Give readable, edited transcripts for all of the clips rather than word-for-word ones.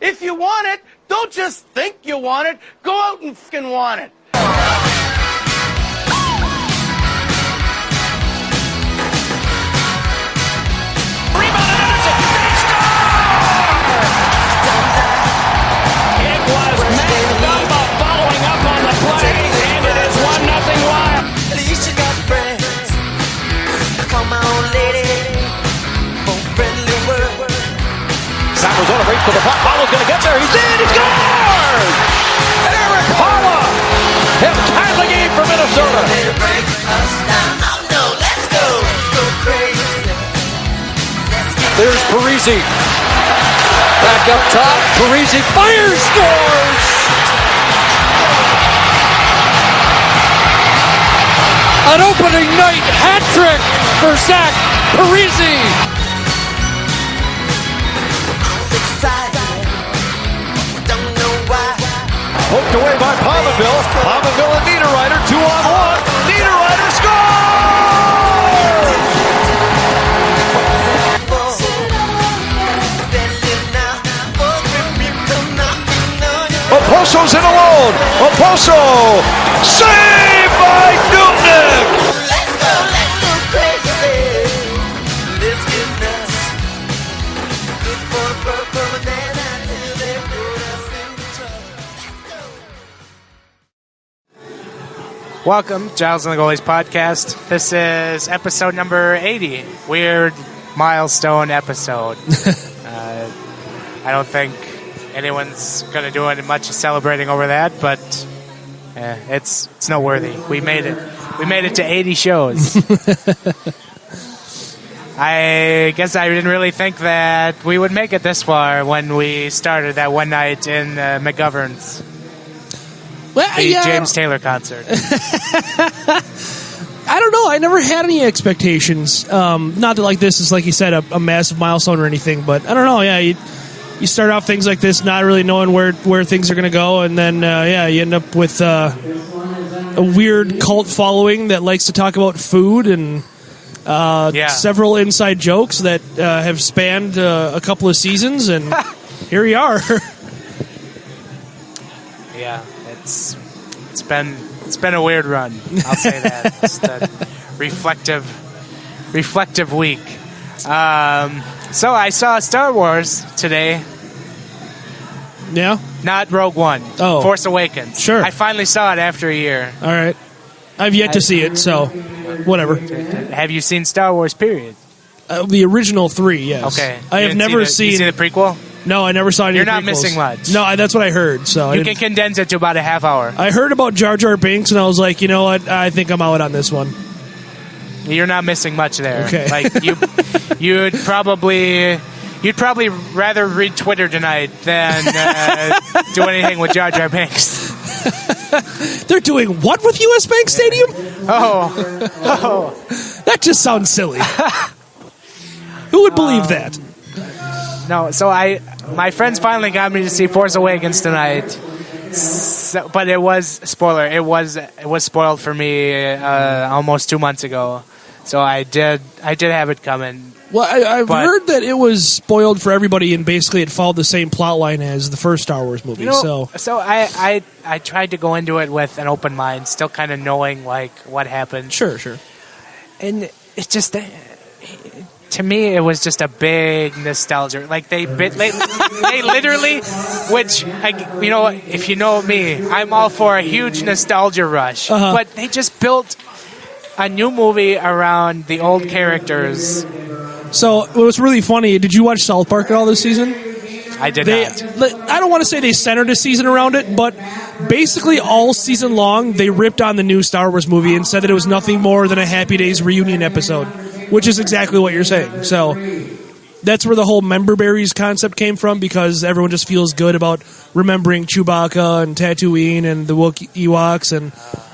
If you want it, don't just think you want it. Go out and fucking want it. Arizona waits for the puck. Haula's going to get there. He's in. He scores! Eric Haula has tied the game for Minnesota. There's Parisi. Back up top. Parisi fires, scores! An opening night hat trick for Zach Parisi. Poked away by Pominville. Pominville and Niederreiter, 2-on-1. Niederreiter scores! Oposo's in alone. Oposo saved by Dubnyk. Welcome, Giles and the Goalies podcast. This is episode number 80. Weird milestone episode. I don't think anyone's going to do any much celebrating over that, but it's noteworthy. We made it. We made it to 80 shows. I guess I didn't really think that we would make it this far when we started that one night in McGovern's. Well, the James Taylor concert. I don't know. I never had any expectations. Not that like this is, like you said, a massive milestone or anything, but I don't know. Yeah, you start off things like this not really knowing where things are going to go, and then you end up with a weird cult following that likes to talk about food and several inside jokes that have spanned a couple of seasons, and here we are. Yeah. It's been a weird run. I'll say that. Just a reflective week. So I saw Star Wars today. Yeah, not Rogue One. Oh, Force Awakens. Sure, I finally saw it after a year. All right, I've yet to see it, so whatever. Have you seen Star Wars? Period. The original 3, yes. Okay. I have never seen. You see the prequel? No, I never saw any. You're not prequels. missing much. No, that's what I heard. So you can condense it to about a half hour. I heard about Jar Jar Binks, and I was like, you know what? I think I'm out on this one. You're not missing much there. Okay. Like you'd probably rather read Twitter tonight than do anything with Jar Jar Binks. They're doing what with US Bank Stadium? Oh, that just sounds silly. Who would believe that? No, so my friends finally got me to see Force Awakens tonight, but it was spoiler. It was spoiled for me almost 2 months ago, so I did have it coming. Well, I've heard that it was spoiled for everybody, and basically it followed the same plot line as the first Star Wars movie. So I tried to go into it with an open mind, still kind of knowing like what happened. Sure, and it's just. To me, it was just a big nostalgia. Like they literally, which if you know me, I'm all for a huge nostalgia rush. But they just built a new movie around the old characters. So it was really funny. Did you watch South Park at all this season? I did not. I don't want to say they centered a season around it, but basically all season long they ripped on the new Star Wars movie and said that it was nothing more than a Happy Days reunion episode. Which is exactly what you're saying. So that's where the whole member berries concept came from, because everyone just feels good about remembering Chewbacca and Tatooine and the Ewoks, and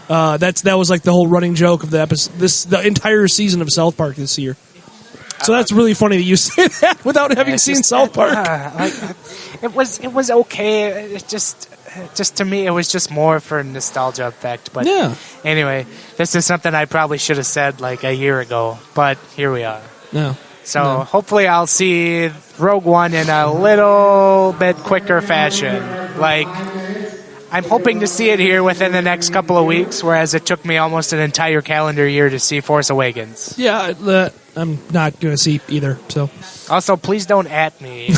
that was like the whole running joke of the episode, the entire season of South Park this year. So that's really funny that you say that without having seen South Park. It was okay. It just to me, it was just more for nostalgia effect. But anyway, this is something I probably should have said like a year ago. But here we are. Yeah. So hopefully I'll see Rogue One in a little bit quicker fashion. Like, I'm hoping to see it here within the next couple of weeks, whereas it took me almost an entire calendar year to see Force Awakens. Yeah, I'm not going to see either. So, also, please don't at me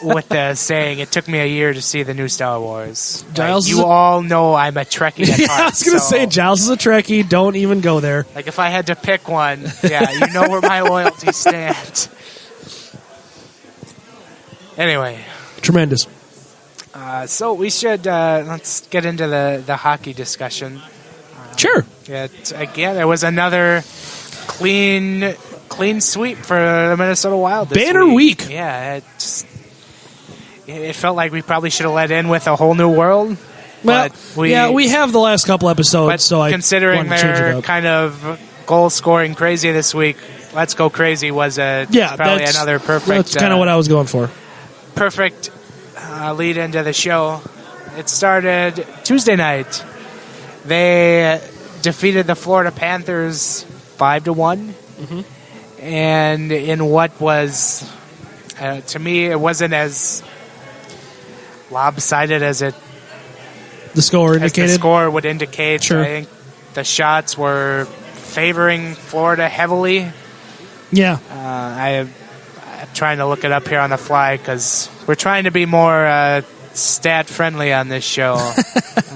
with the saying it took me a year to see the new Star Wars. Giles, you all know I'm a Trekkie at heart. I was going to say Giles is a Trekkie. Don't even go there. Like, if I had to pick one, you know where my loyalties stand. Anyway, tremendous. So we should let's get into the hockey discussion. Sure. Again, it was another clean sweep for the Minnesota Wild this Banner week. Yeah, it felt like we probably should have let in with a whole new world. Well, we have the last couple episodes, so considering they're kind of goal scoring crazy this week, Let's Go Crazy was probably another perfect. That's kind of what I was going for. Perfect lead into the show. It started Tuesday night. They defeated the Florida Panthers 5-1, and in what was, to me, it wasn't as lopsided as the score indicated. The score would indicate. Sure. I think the shots were favoring Florida heavily. Yeah. I'm trying to look it up here on the fly because we're trying to be more stat friendly on this show.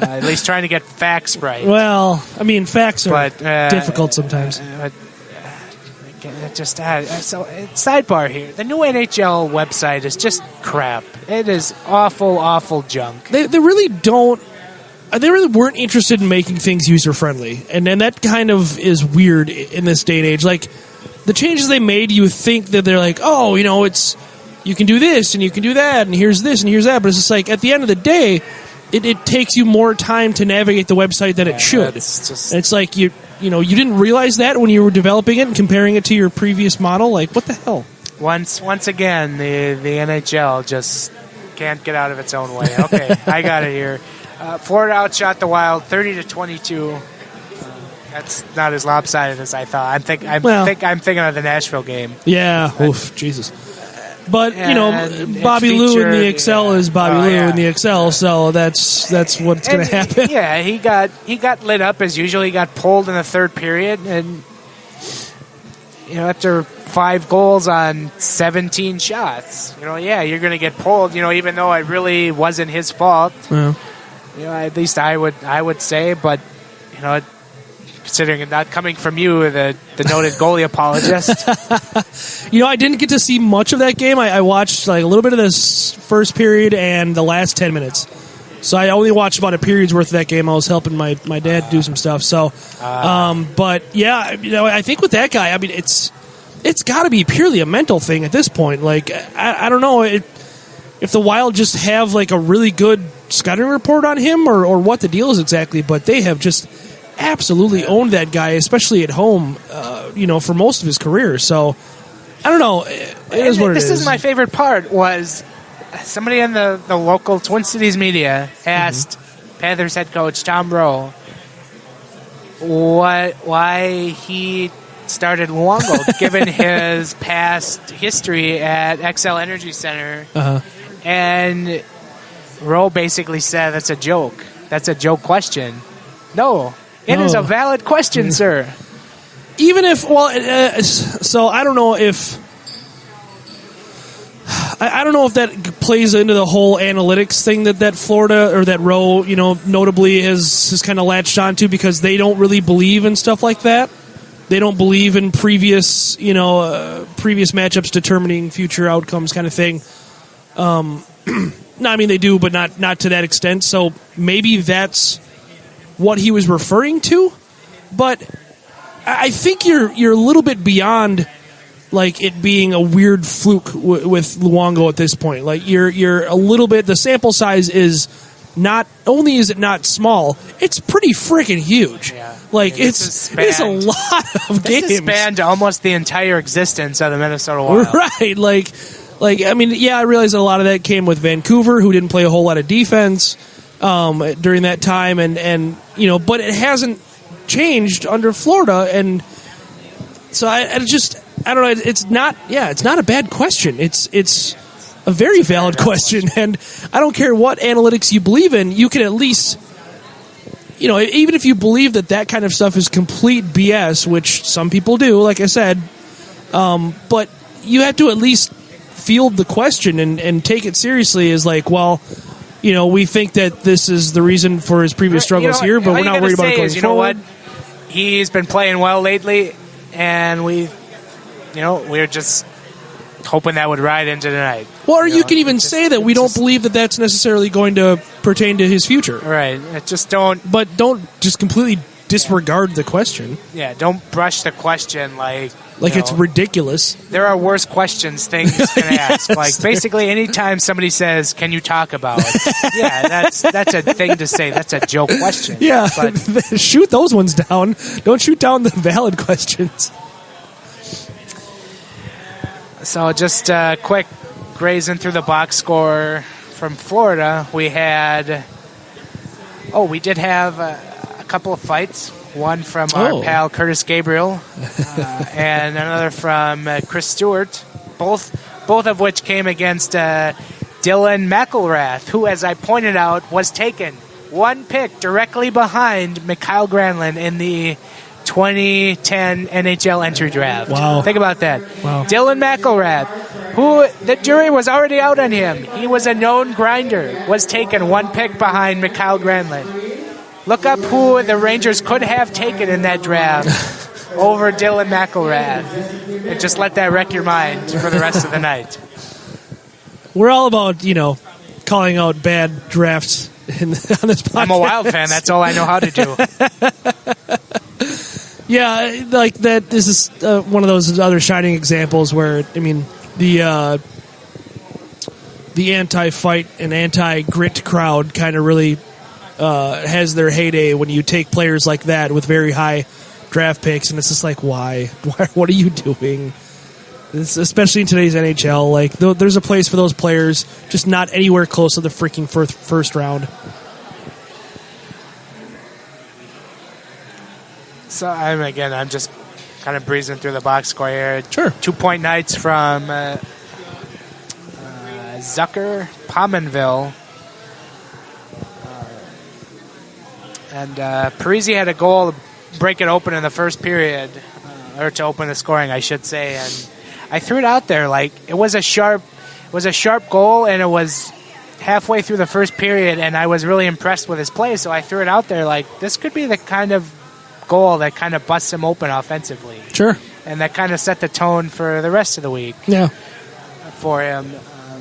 At least trying to get facts right. Well, I mean, facts are difficult sometimes. Sidebar here. The new NHL website is just crap. It is awful junk. They really don't. They really weren't interested in making things user friendly, and that kind of is weird in this day and age. Like the changes they made, you think that they're like, oh, it's you can do this and you can do that, and here's this and here's that. But it's just like at the end of the day, it takes you more time to navigate the website than it should. It's like you didn't realize that when you were developing it and comparing it to your previous model. Like, what the hell? Once again, the NHL just can't get out of its own way. Okay, I got it here. Florida outshot the Wild 30-22. That's not as lopsided as I thought. I'm thinking of the Nashville game. Yeah. Oof, Jesus. But Bobby Lou in the Excel is Bobby Lou in the Excel, so that's what's going to happen. Yeah, he got lit up as usual. He got pulled in the third period, and after 5 goals on 17 shots, you're going to get pulled. Even though it really wasn't his fault. Yeah. At least I would say, but considering it not coming from you, the noted goalie apologist. I didn't get to see much of that game. I watched like a little bit of this first period and the last 10 minutes. So I only watched about a period's worth of that game. I was helping my dad do some stuff. So, but yeah, I think with that guy, I mean, it's got to be purely a mental thing at this point. Like, I don't know if the Wild just have like a really good scouting report on him or what the deal is exactly, but they have just absolutely owned that guy, especially at home, for most of his career. So, I don't know. It is what it is. This is my favorite part was somebody in the local Twin Cities media asked Panthers head coach Tom Rowe why he started Luongo, given his past history at XL Energy Center. And Rowe basically said, that's a joke. That's a joke question. No. It is a valid question, sir. Even if, so I don't know if that plays into the whole analytics thing that Florida or that Rowe, notably has kind of latched onto, because they don't really believe in stuff like that. They don't believe in previous matchups determining future outcomes kind of thing. No, I mean they do, but not to that extent. So maybe that's what he was referring to, but I think you're a little bit beyond like it being a weird fluke with Luongo at this point. Like you're a little bit. The sample size is not only is it not small, it's pretty freaking huge. Yeah. Like it's a lot of games. This spanned almost the entire existence of the Minnesota Wild. Right, like I mean, yeah, I realize that a lot of that came with Vancouver, who didn't play a whole lot of defense during that time, and but it hasn't changed under Florida, and so I I don't know. It's not. Yeah, it's not a bad question. It's a very valid question, and I don't care what analytics you believe in. You can at least, even if you believe that kind of stuff is complete BS, which some people do, like I said, but you have to at least field the question and take it seriously. As like, well, we think that this is the reason for his previous struggles here, but we're not worried about it going forward. Know what? He's been playing well lately, and we're just hoping that would ride into tonight. Well, or you can even say that we don't believe that that's necessarily going to pertain to his future. Right. But don't just completely disregard the question. Yeah, don't brush the question like it's ridiculous. There are worse questions things can ask. Like basically anytime somebody says, "Can you talk about?" Yeah, that's a thing to say. That's a joke question. Yeah, but shoot those ones down. Don't shoot down the valid questions. So just quick grazing through the box score from Florida. We did have a couple of fights. One from our pal Curtis Gabriel, and another from Chris Stewart. Both of which came against Dylan McElrath, who, as I pointed out, was taken one pick directly behind Mikhail Granlund in the 2010 NHL entry draft. Wow. Think about that. Wow. Dylan McElrath, who the jury was already out on him. He was a known grinder, was taken one pick behind Mikhail Granlund. Look up who the Rangers could have taken in that draft over Dylan McElrath. And just let that wreck your mind for the rest of the night. We're all about, calling out bad drafts on this podcast. I'm a Wild fan. That's all I know how to do. Yeah, like that. This is one of those other shining examples where, the anti-fight and anti-grit crowd kind of really has their heyday when you take players like that with very high draft picks, and it's just like, why? What are you doing? Especially in today's NHL, like there's a place for those players, just not anywhere close to the freaking first round. So I'm just kind of breezing through the box score here. Sure. 2-point nights from Zucker Pominville. And Parisi had a goal to break it open in the first period, or to open the scoring, I should say. And I threw it out there like it was a sharp goal, and it was halfway through the first period, and I was really impressed with his play. So I threw it out there like this could be the kind of goal that kind of busts him open offensively. Sure. And that kind of set the tone for the rest of the week. Yeah. For him.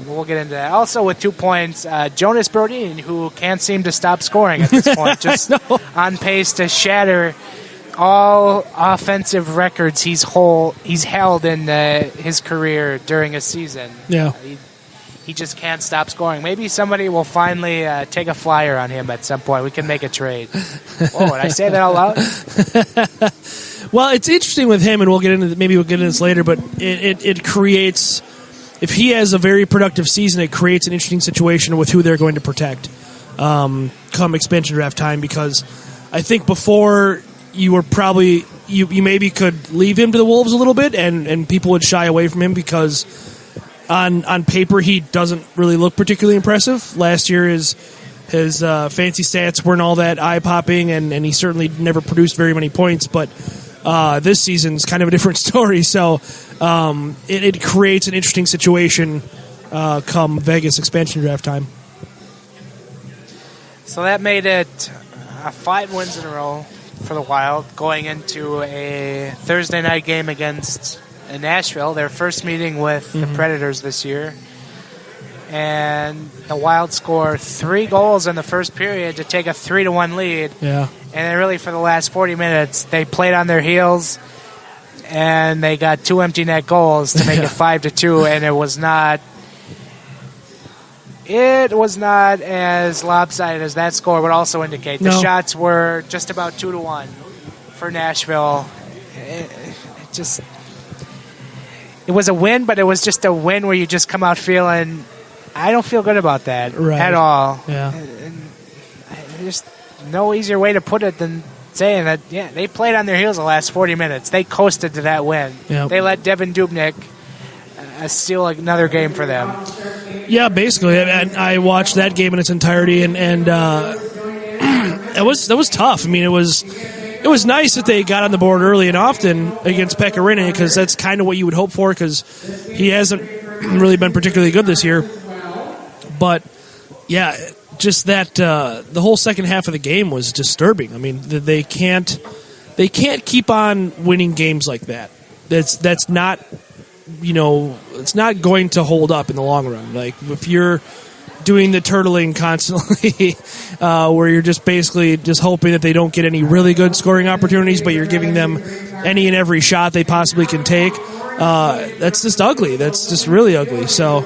We'll get into that. Also with 2 points, Jonas Brodin, who can't seem to stop scoring at this point, just on pace to shatter all offensive records he's held in his career during a season. Yeah. He just can't stop scoring. Maybe somebody will finally take a flyer on him at some point. We can make a trade. Oh, did I say that out loud? Well, it's interesting with him, and we'll get into this later, but it creates... If he has a very productive season, it creates an interesting situation with who they're going to protect come expansion draft time, because I think before you were probably you maybe could leave him to the Wolves a little bit and people would shy away from him because on paper he doesn't really look particularly impressive. Last year his fancy stats weren't all that eye-popping, and he certainly never produced very many points, but this season's kind of a different story, so it creates an interesting situation come Vegas expansion draft time. So that made it 5 wins in a row for the Wild going into a Thursday night game against Nashville, their first meeting with the Predators this year. And the Wild score 3 goals in the first period to take a 3-1 lead. Yeah. And then really for the last 40 minutes, they played on their heels, and they got 2 empty net goals to make it 5-2, and it was not as lopsided as that score would also indicate. The shots were just about 2-1 for Nashville. It was a win, but it was just a win where you just come out feeling, I don't feel good about that at all. Yeah. And just no easier way to put it than saying that, they played on their heels the last 40 minutes. They coasted to that win. Yep. They let Devin Dubnyk steal another game for them. Yeah, basically. I watched that game in its entirety, and that was tough. I mean, it was nice that they got on the board early and often against Pekka Rinne, because that's kind of what you would hope for, because he hasn't really been particularly good this year. But, yeah, just that the whole second half of the game was disturbing. I mean, they can't keep on winning games like that. That's not, it's not going to hold up in the long run. Like, if you're doing the turtling constantly, where you're just basically just hoping that they don't get any really good scoring opportunities, but you're giving them any and every shot they possibly can take, that's just ugly. That's just really ugly. So,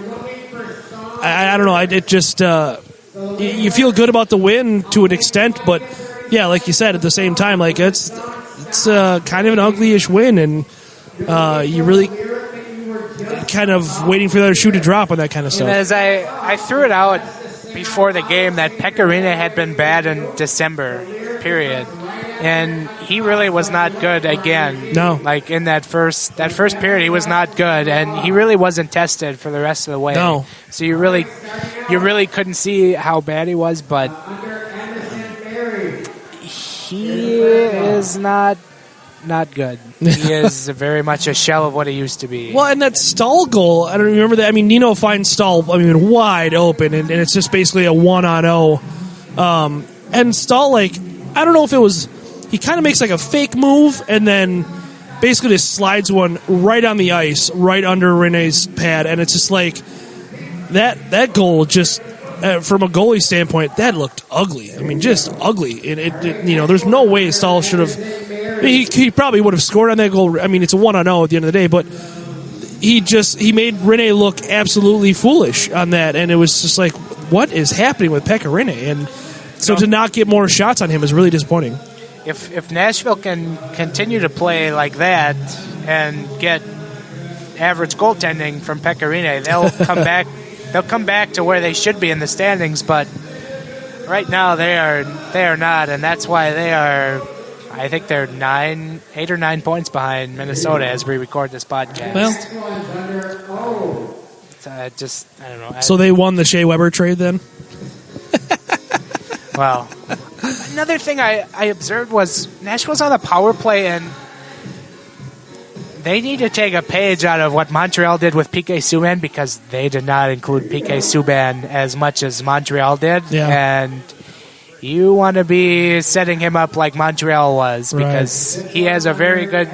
I don't know. It just you feel good about the win to an extent, but yeah, like you said, at the same time, like it's kind of an ugly-ish win, and you really kind of waiting for the other shoe to drop on that kind of stuff. And as I threw it out before the game that Pekka Rinne had been bad in December, period. And he really was not good again. No. Like in that first period, he was not good, and he really wasn't tested for the rest of the way. No. So you really couldn't see how bad he was, but he is not good. He is very much a shell of what he used to be. Well, and that Stahl goal, I don't remember that. I mean, Nino finds Stahl, wide open, and it's just basically a 1-on-0. And Stahl, I don't know if it was, he kind of makes like a fake move, and then basically just slides one right on the ice, right under Rene's pad, and it's just like, that goal just, from a goalie standpoint, that looked ugly. I mean, just ugly. There's no way Stahl should have. He probably would have scored on that goal. I mean, it's a 1-0 at the end of the day, but he made Rinne look absolutely foolish on that, and it was just like, what is happening with Pekka Rinne? And so to not get more shots on him is really disappointing. If Nashville can continue to play like that and get average goaltending from Pekka Rinne, they'll come back. They'll come back to where they should be in the standings, but right now they are not, and that's why they are. I think they're 8 or 9 points behind Minnesota as we record this podcast. Well, I don't know. So they won the Shea Weber trade then? Well, another thing I observed was Nashville's on the power play, and they need to take a page out of what Montreal did with PK Subban, because they did not include PK Subban as much as Montreal did. Yeah. And you want to be setting him up like Montreal was, because he has a very good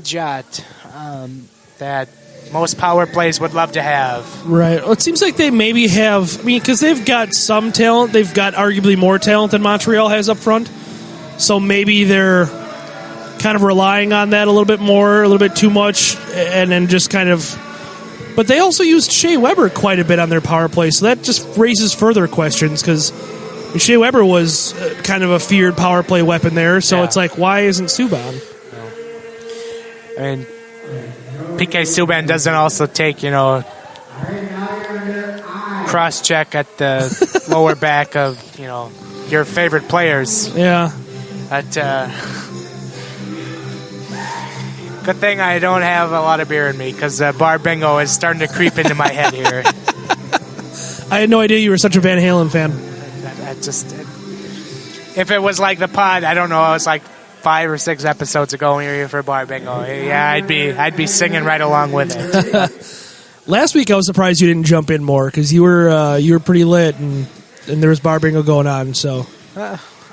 shot that most power plays would love to have. Right. Well, it seems like they maybe have, because they've got some talent. They've got arguably more talent than Montreal has up front. So maybe they're kind of relying on that a little bit more, a little bit too much, and then just kind of. But they also used Shea Weber quite a bit on their power play, so that just raises further questions, because Shea Weber was kind of a feared power play weapon there, so It's like, why isn't Subban? I mean, PK Subban doesn't also take, cross-check at the lower back of, your favorite players. Yeah. But, good thing I don't have a lot of beer in me, because bar bingo is starting to creep into my head here. I had no idea you were such a Van Halen fan. If it was like the pod, I don't know, it was like 5 or 6 episodes ago when we were here for bar bingo. Yeah, I'd be singing right along with it. Last week I was surprised you didn't jump in more, because you were pretty lit, and there was bar bingo going on. So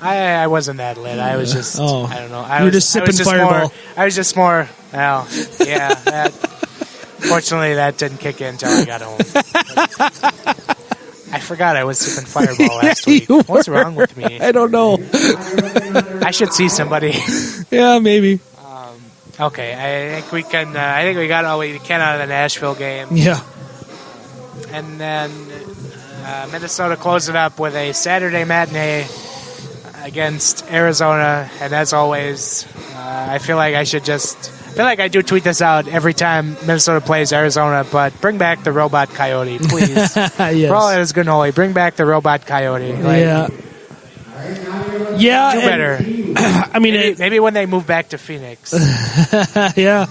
I wasn't that lit. I was just I don't know. You were just sipping Fireball. I was just more. Well, yeah. Fortunately, that didn't kick in until I got home. I forgot I was sipping Fireball last week. What's wrong with me? I don't know. I should see somebody. Yeah, maybe. Okay, I think we can. I think we got all we can out of the Nashville game. Yeah. And then Minnesota closed it up with a Saturday matinee against Arizona. And as always, I feel like I do tweet this out every time Minnesota plays Arizona, but bring back the robot coyote, please. Yes. For all that is good and holy, bring back the robot coyote. Yeah. Yeah, do better. I mean, maybe when they move back to Phoenix. yeah.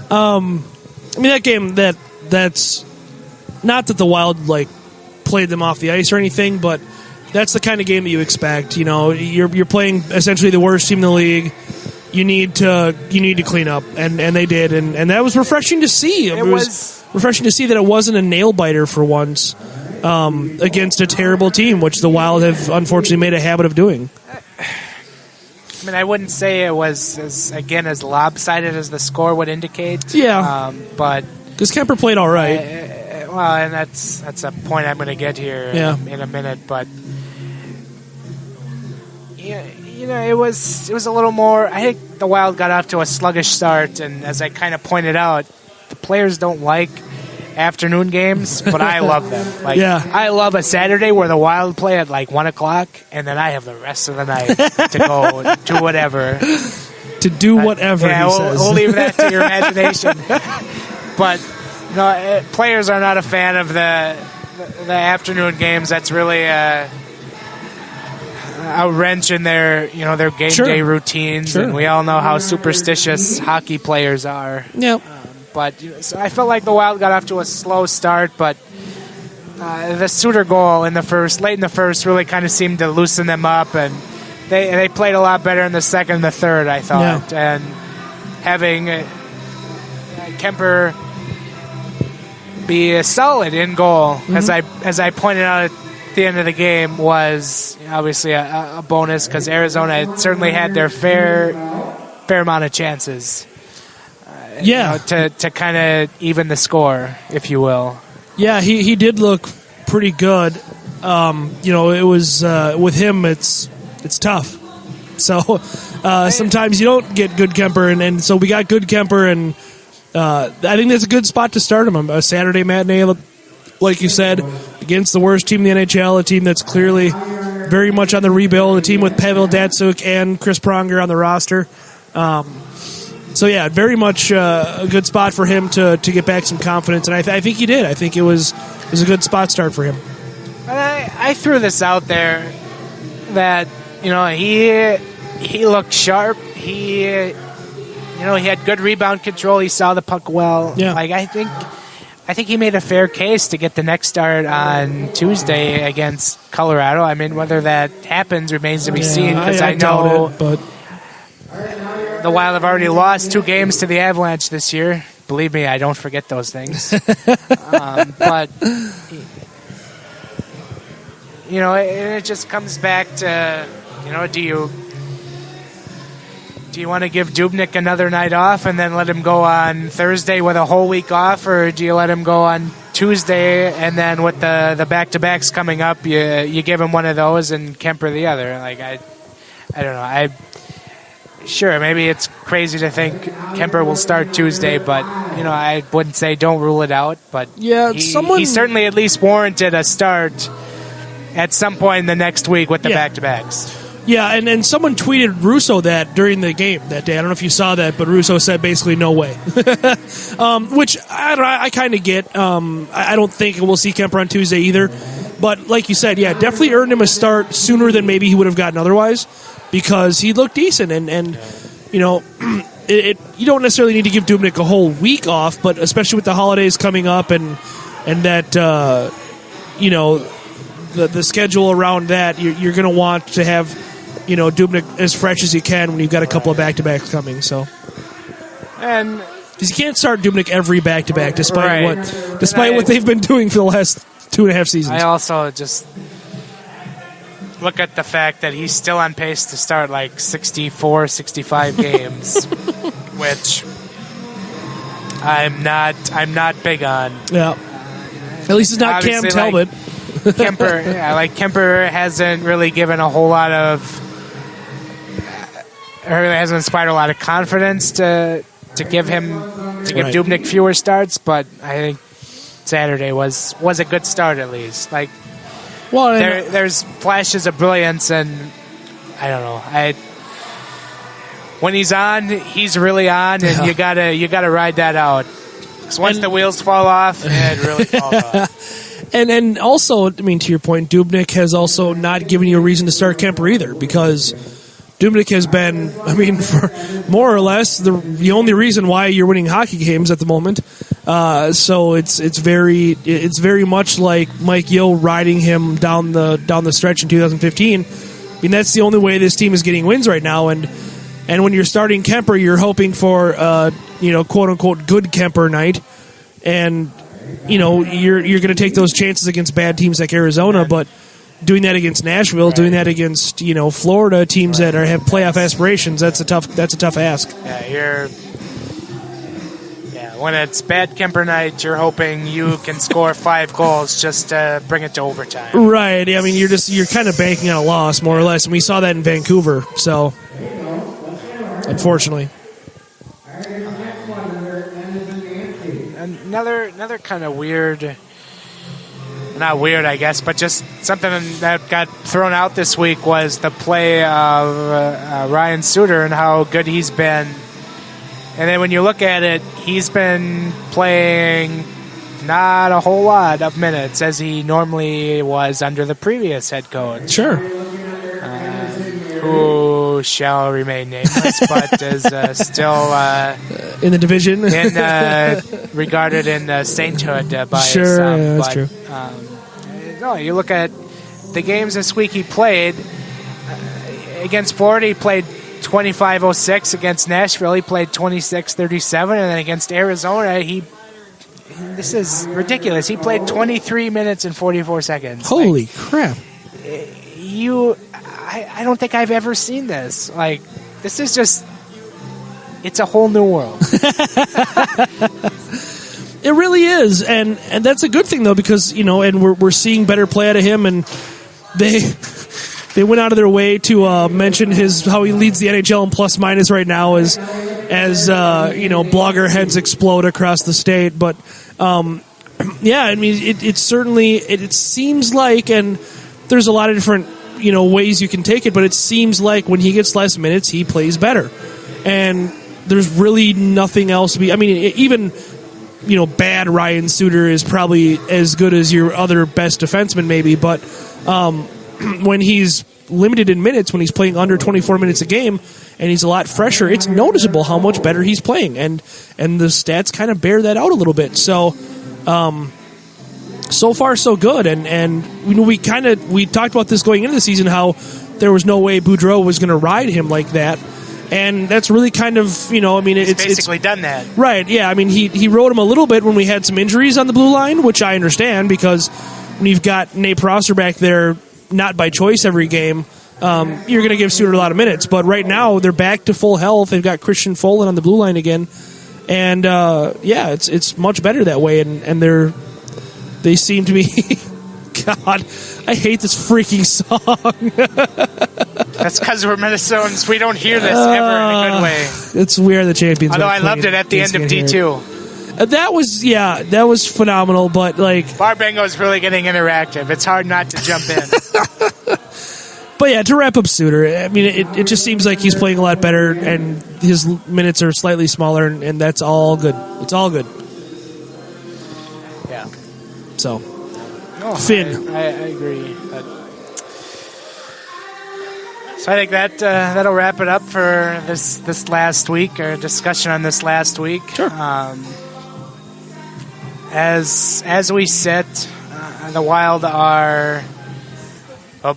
I mean, that game, that's not that the Wild played them off the ice or anything, but that's the kind of game that you expect. You know, you're playing essentially the worst team in the league. You need to clean up, and they did, and that was refreshing to see. It was refreshing to see that it wasn't a nail biter for once against a terrible team, which the Wild have unfortunately made a habit of doing. I mean, I wouldn't say it was as lopsided as the score would indicate. Yeah, but because Kuemper played all right. Well, and that's a point I'm going to get here in a minute, but. Yeah, you know, it was a little more. I think the Wild got off to a sluggish start, and as I kind of pointed out, the players don't like afternoon games, but I love them. I love a Saturday where the Wild play at 1:00, and then I have the rest of the night to go do whatever. To do whatever. Yeah, we'll leave that to your imagination. But no, players are not a fan of the afternoon games. That's really a wrench in their game day routines, and we all know how superstitious hockey players are. Yep. So I felt like the Wild got off to a slow start, but the Suter goal late in the first, really kind of seemed to loosen them up, and they played a lot better in the second and the third, I thought. Yeah. And having Kuemper be solid in goal, as I pointed out at the end of the game, was obviously a bonus, because Arizona certainly had their fair amount of chances. To kind of even the score, if you will. Yeah, he did look pretty good. It was with him. It's tough. So sometimes you don't get good Kuemper, and so we got good Kuemper, and I think that's a good spot to start him. A Saturday matinee, like you said, against the worst team in the NHL, a team that's clearly very much on the rebuild, a team with Pavel Datsyuk and Chris Pronger on the roster. So yeah, very much a good spot for him to get back some confidence, and I think he did. I think it was a good spot start for him. And I threw this out there that he looked sharp. He had good rebound control. He saw the puck well. Yeah. I think he made a fair case to get the next start on Tuesday against Colorado. I mean, whether that happens remains to be seen, because I know doubt it, but the Wild have already lost 2 games to the Avalanche this year. Believe me, I don't forget those things. But it just comes back to, do you want to give Dubnyk another night off and then let him go on Thursday with a whole week off, or do you let him go on Tuesday and then with the back-to-backs coming up, you give him one of those and Kuemper the other? I don't know. Sure, maybe it's crazy to think Kuemper will start Tuesday, but I wouldn't say don't rule it out. But he certainly at least warranted a start at some point in the next week with the back-to-backs. Yeah, and someone tweeted Russo that during the game that day. I don't know if you saw that, but Russo said basically no way, which I kind of get. I don't think we'll see Kuemper on Tuesday either. But like you said, definitely earned him a start sooner than maybe he would have gotten otherwise, because he looked decent, and you don't necessarily need to give Dubnyk a whole week off, but especially with the holidays coming up and that the schedule around that, you're going to want to have Dubnyk as fresh as you can when you've got a couple of back-to-backs coming. So, and because you can't start Dubnyk every back-to-back, despite what they've been doing for the last 2.5 seasons. I also just look at the fact that he's still on pace to start 64, 65 games, which I'm not big on. Yeah, at least it's not Cam Talbot. Kuemper hasn't really given a whole lot of, really hasn't inspired a lot of confidence to give Dubnyk fewer starts, but I think Saturday was a good start at least. There's flashes of brilliance, and I don't know. When he's on, he's really on, and you gotta ride that out. Because once the wheels fall off, it really falls off. And also, I mean, to your point, Dubnyk has also not given you a reason to start Kuemper either, because Dubnyk has been, I mean, for more or less the only reason why you're winning hockey games at the moment. So it's very much like Mike Yeo riding him down the stretch in 2015. I mean, that's the only way this team is getting wins right now. And when you're starting Kuemper, you're hoping for quote unquote good Kuemper night, and you're going to take those chances against bad teams like Arizona, but doing that against Nashville, doing that against Florida, teams that have playoff aspirations, that's a tough ask. When it's bad Kuemper night, you're hoping you can score 5 goals just to bring it to overtime. Right. I mean, you're kind of banking on a loss more or less, and we saw that in Vancouver. So, unfortunately. Another kind of weird, not weird, I guess, but just something that got thrown out this week was the play of Ryan Suter and how good he's been. And then when you look at it, he's been playing not a whole lot of minutes as he normally was under the previous head coach. Sure. Who shall remain nameless, but is still in the division, regarded in sainthood by sure, some. Yeah, that's true. No, you look at the games this week he played against Florida. He played 25-06. Against Nashville, he played 26-37, and then against Arizona, this is ridiculous. He played 23 minutes and 44 seconds. Holy crap! I don't think I've ever seen this. Like, this is just, it's a whole new world. It really is, and that's a good thing though, because and we're seeing better play out of him, and they went out of their way to mention how he leads the NHL in plus minus right now as blogger heads explode across the state. But yeah, I mean it certainly it seems like, and there's a lot of different ways you can take it, but it seems like when he gets less minutes, he plays better, and there's really nothing else to be. I mean, even bad Ryan Suter is probably as good as your other best defenseman, maybe, but when he's limited in minutes, when he's playing under 24 minutes a game, and he's a lot fresher, it's noticeable how much better he's playing, and the stats kind of bear that out a little bit. So, so far so good, and we talked about this going into the season, how there was no way Boudreau was going to ride him like that. And that's really kind of, it's basically done that. Right, yeah. I mean, he rode him a little bit when we had some injuries on the blue line, which I understand, because when you've got Nate Prosser back there, not by choice every game, you're going to give Suter a lot of minutes. But right now, they're back to full health. They've got Christian Folin on the blue line again. And, it's much better that way. And they seem to be... God, I hate this freaking song. That's because we're Minnesotans. We don't hear this ever in a good way. It's We Are the Champions. Although I loved it at the end of D2. That was phenomenal, but Barbengo is really getting interactive. It's hard not to jump in. But yeah, to wrap up Suter, I mean, it just seems like he's playing a lot better, and his minutes are slightly smaller, and that's all good. It's all good. Yeah. So... No, Finn. I agree. So I think that'll wrap it up for this last week, or discussion on this last week. Sure. As we sit, the Wild are... Oh,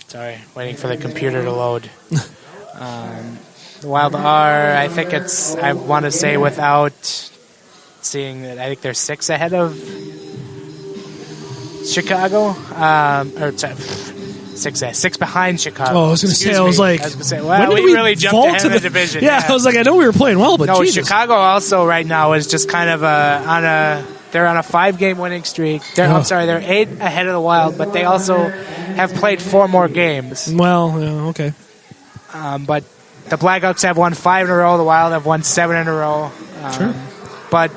sorry, waiting for the computer to load. The Wild are, I think I want to say without seeing that, I think they're 6 ahead of Chicago, or 6 behind Chicago. Oh, I was going to say, I was going to say, well, we really jumped ahead of the division. Yeah, I was like, I know we were playing well, but no, Jesus. Chicago also right now is just kind of they're on a 5-game winning streak. I'm sorry, they're 8 ahead of the Wild, but they also have played 4 more games. Well, yeah, okay. But the Blackhawks have won 5 in a row. The Wild have won 7 in a row. Sure. But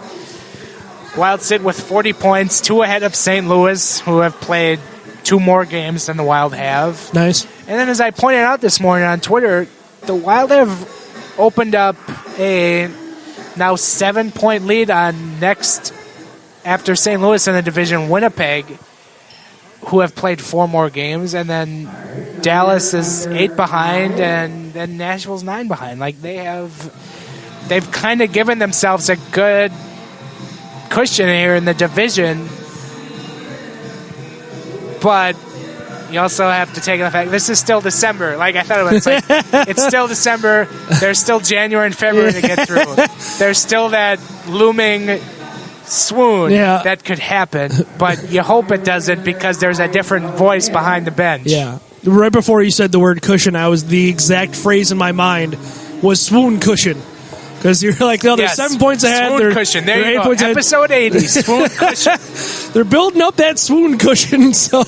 Wild sit with 40 points, 2 ahead of St. Louis, who have played 2 more games than the Wild have. Nice. And then, as I pointed out this morning on Twitter, the Wild have opened up a now 7-point lead on next after St. Louis in the division, Winnipeg, who have played 4 more games, and then Dallas is 8 behind, and then Nashville's 9 behind. Like, they've kind of given themselves a good cushion here in the division, but you also have to take the fact this is still December. Like I thought it was, it's still December. There's still January and February to get through. There's still that looming swoon that could happen, but you hope it doesn't because there's a different voice behind the bench. Yeah. Right before you said the word cushion, the exact phrase in my mind was swoon cushion. Because you're like, no, they're 7 points ahead. Swoon cushion. There you go. Episode 80, swoon cushion. They're building up that swoon cushion, so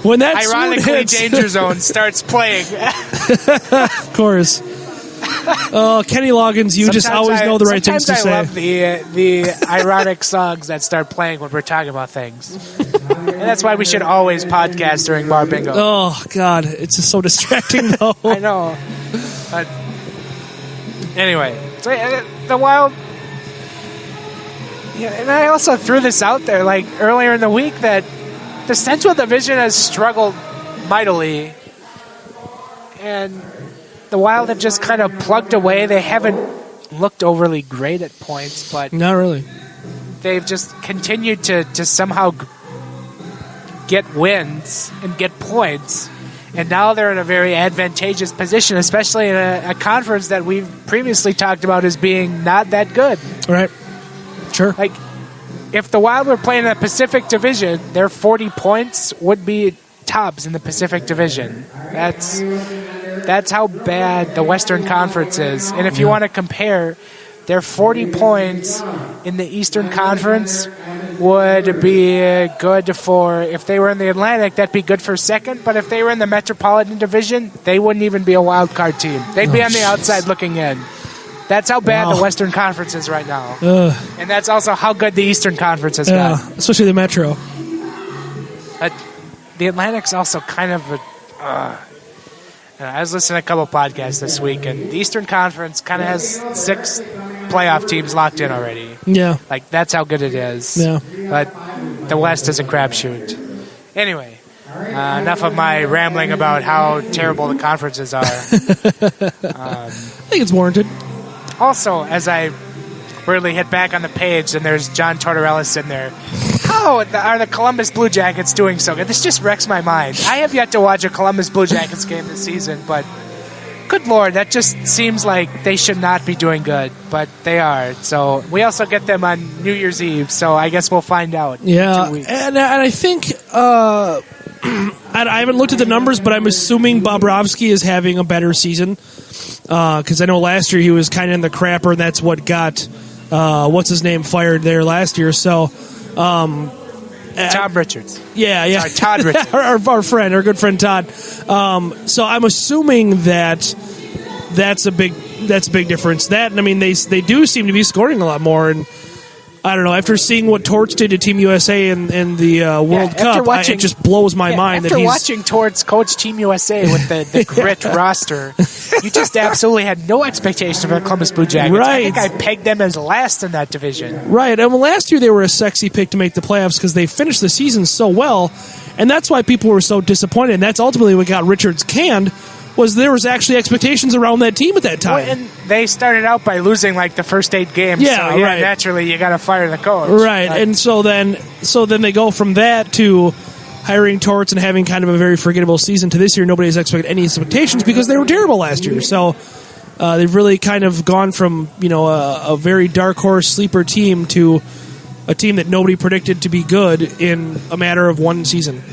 when that ironically swoon hits, Danger Zone starts playing. Of course. Kenny Loggins, you just always know the right things to say. I love the ironic songs that start playing when we're talking about things. And that's why we should always podcast during Bar Bingo. Oh, God. It's just so distracting, though. I know. But anyway, so the Wild... Yeah, and I also threw this out there, like, earlier in the week, that the Central Division has struggled mightily. And the Wild have just kind of plugged away. They haven't looked overly great at points, but... Not really. They've just continued to somehow get wins and get points. And now they're in a very advantageous position, especially in a conference that we've previously talked about as being not that good. Right. Sure. Like, if the Wild were playing in the Pacific Division, their 40 points would be tops in the Pacific Division. That's how bad the Western Conference is. And if you want to compare, their 40 points in the Eastern Conference would be good for, if they were in the Atlantic, that'd be good for second. But if they were in the Metropolitan Division, they wouldn't even be a wild card team. They'd be on the outside looking in. That's how bad the Western Conference is right now. And that's also how good the Eastern Conference has gotten. Especially the Metro. The Atlantic's also kind of I was listening to a couple podcasts this week, and the Eastern Conference kind of has 6 playoff teams locked in already. Yeah. Like, that's how good it is. Yeah. But the West is a crapshoot. Anyway, enough of my rambling about how terrible the conferences are. I think it's warranted. Also, as I weirdly hit back on the page, and there's John Tortorella sitting there. How are the Columbus Blue Jackets doing so good? This just wrecks my mind. I have yet to watch a Columbus Blue Jackets game this season, but good Lord, that just seems like they should not be doing good, but they are. So we also get them on New Year's Eve, so I guess we'll find out in 2 weeks. And I think... I haven't looked at the numbers, but I'm assuming Bobrovsky is having a better season. Because I know last year he was kind of in the crapper, and that's what got what's-his-name fired there last year. So, Tom Richards. Yeah. Sorry, Todd Richards. our good friend Todd. So I'm assuming that's a big difference. That, and I mean, they do seem to be scoring a lot more, and I don't know. After seeing what Torts did to Team USA in the World Cup, it just blows my mind. After watching Torts coach Team USA with the grit roster, you just absolutely had no expectation for the Columbus Blue Jackets. Right. I think I pegged them as last in that division. Right. And last year they were a sexy pick to make the playoffs because they finished the season so well, and that's why people were so disappointed. And that's ultimately what got Richards canned. Was there was actually expectations around that team at that time. Well, and they started out by losing like the first 8 games. Yeah, so, right. Naturally, you got to fire the coach. Right, and so then they go from that to hiring Torts and having kind of a very forgettable season to this year. Nobody has any expectations because they were terrible last year. So they've really kind of gone from a very dark horse sleeper team to a team that nobody predicted to be good in a matter of one season.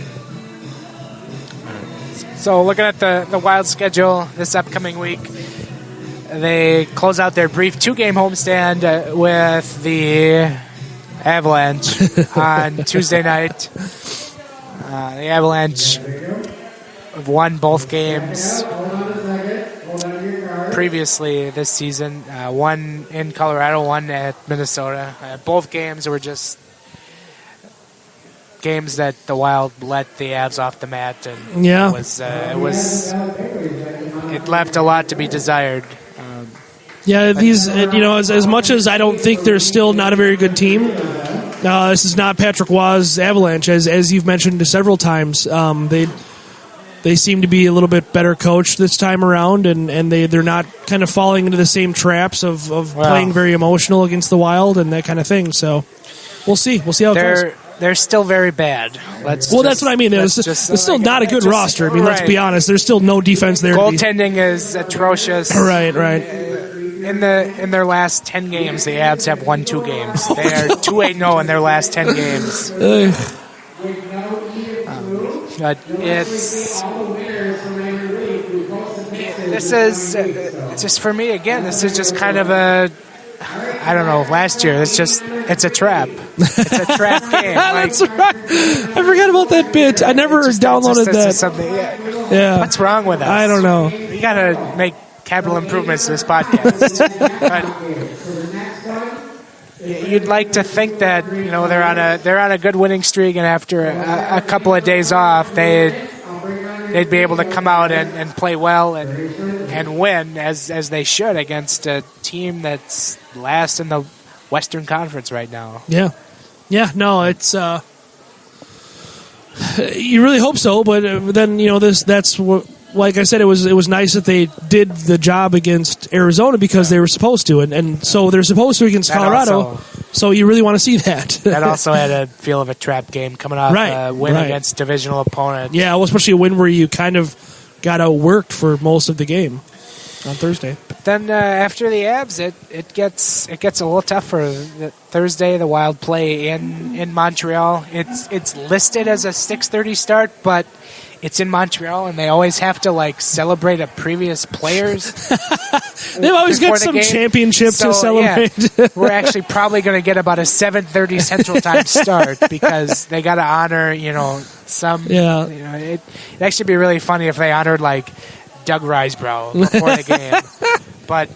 So looking at the Wild schedule this upcoming week, they close out their brief 2-game homestand with the Avalanche on Tuesday night. The Avalanche have won both games previously this season. One in Colorado, one at Minnesota. Both games were just games that the Wild let the Avs off the mat, and it left a lot to be desired. As much as I don't think they're still not a very good team, This is not Patrick Waugh's Avalanche, as you've mentioned several times. They seem to be a little bit better coached this time around, and they're not kind of falling into the same traps of playing very emotional against the Wild and that kind of thing. So we'll see. We'll see how it goes. They're still very bad. That's what I mean. It's still not a good roster. I mean, let's be honest. There's still no defense there. Goaltending is atrocious. Right. In their last 10 games, the Avs have won 2 games. They are 2-8-0 in their last 10 games. But this is just for me again. This is just kind of I don't know. Last year, it's a trap. It's a trap game. That's right. I forgot about that bit. I never downloaded that. Yeah. What's wrong with us? I don't know. We gotta make capital improvements to this podcast. But you'd like to think that they're on a good winning streak, and after a couple of days off, they'd be able to come out and play well and win as they should against a team that's last in the Western Conference right now. Yeah. No, it's you really hope so, but then that's what. Like I said, it was nice that they did the job against Arizona because they were supposed to, and so they're supposed to against Colorado. So you really want to see that. That also had a feel of a trap game coming off a win against divisional opponent. Yeah, well, especially a win where you kind of got outworked for most of the game on Thursday. But then after the Avs, it gets a little tougher. Thursday, the Wild play in Montreal. It's listed as a 6:30 start, but it's in Montreal, and they always have to celebrate a previous player's. They've always got some championship to celebrate. Yeah, we're actually probably going to get about a 7:30 Central Time start because they got to honor, some. Yeah. It'd actually be really funny if they honored Doug Risebrough before the game, but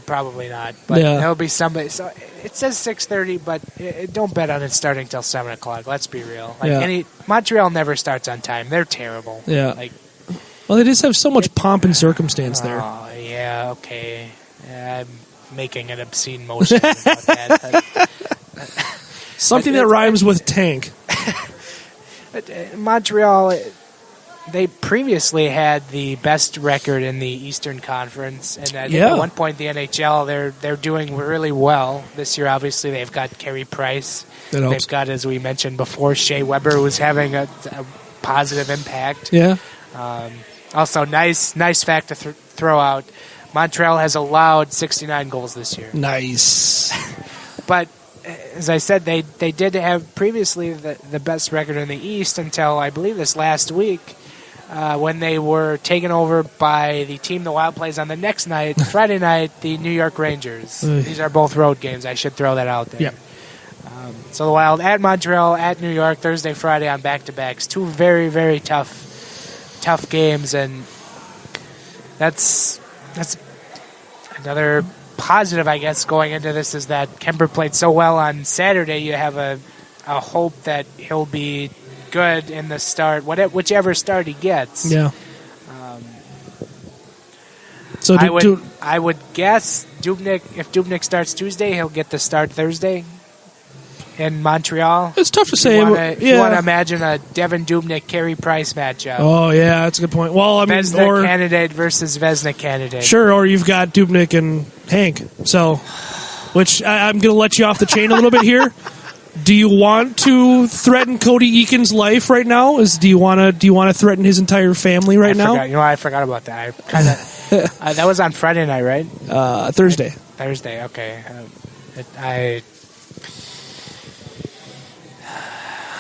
probably not. But there'll be somebody. So it says 6:30, but don't bet on it starting till 7 o'clock. Let's be real. Montreal never starts on time. They're terrible. Yeah. Well, they just have so much pomp and circumstance there. Oh yeah. Okay. I'm making an obscene motion about that. Something that rhymes with tank. Montreal. They previously had the best record in the Eastern Conference, and I think at one point in the NHL they're doing really well this year. Obviously, they've got Carey Price. They've got, as we mentioned before, Shea Weber, who's having a positive impact. Yeah. Also, nice fact to throw out: Montreal has allowed 69 goals this year. Nice. But as I said, they did have previously the best record in the East until I believe this last week. When they were taken over by the team the Wild plays on the next night, Friday night, the New York Rangers. These are both road games. I should throw that out there. Yep. So the Wild at Montreal, at New York, Thursday, Friday on back-to-backs. 2 very, very tough games, and that's another positive, I guess, going into this is that Kuemper played so well on Saturday. You have a hope that he'll be good in the start, whichever start he gets. Yeah. So I would guess if Dubnyk starts Tuesday, he'll get the start Thursday in Montreal. It's tough to say. You want to imagine a Devin Dubnyk Carey Price matchup. Oh yeah, that's a good point. Well, I mean, Vezina candidate versus Vezina candidate. Sure, or you've got Dubnyk and Hank. So, which I'm going to let you off the chain a little bit here. Do you want to threaten Cody Eakin's life right now? Do you want to threaten his entire family now? I forgot about that. I kind of that was on Friday night, right? Thursday. Thursday. Okay.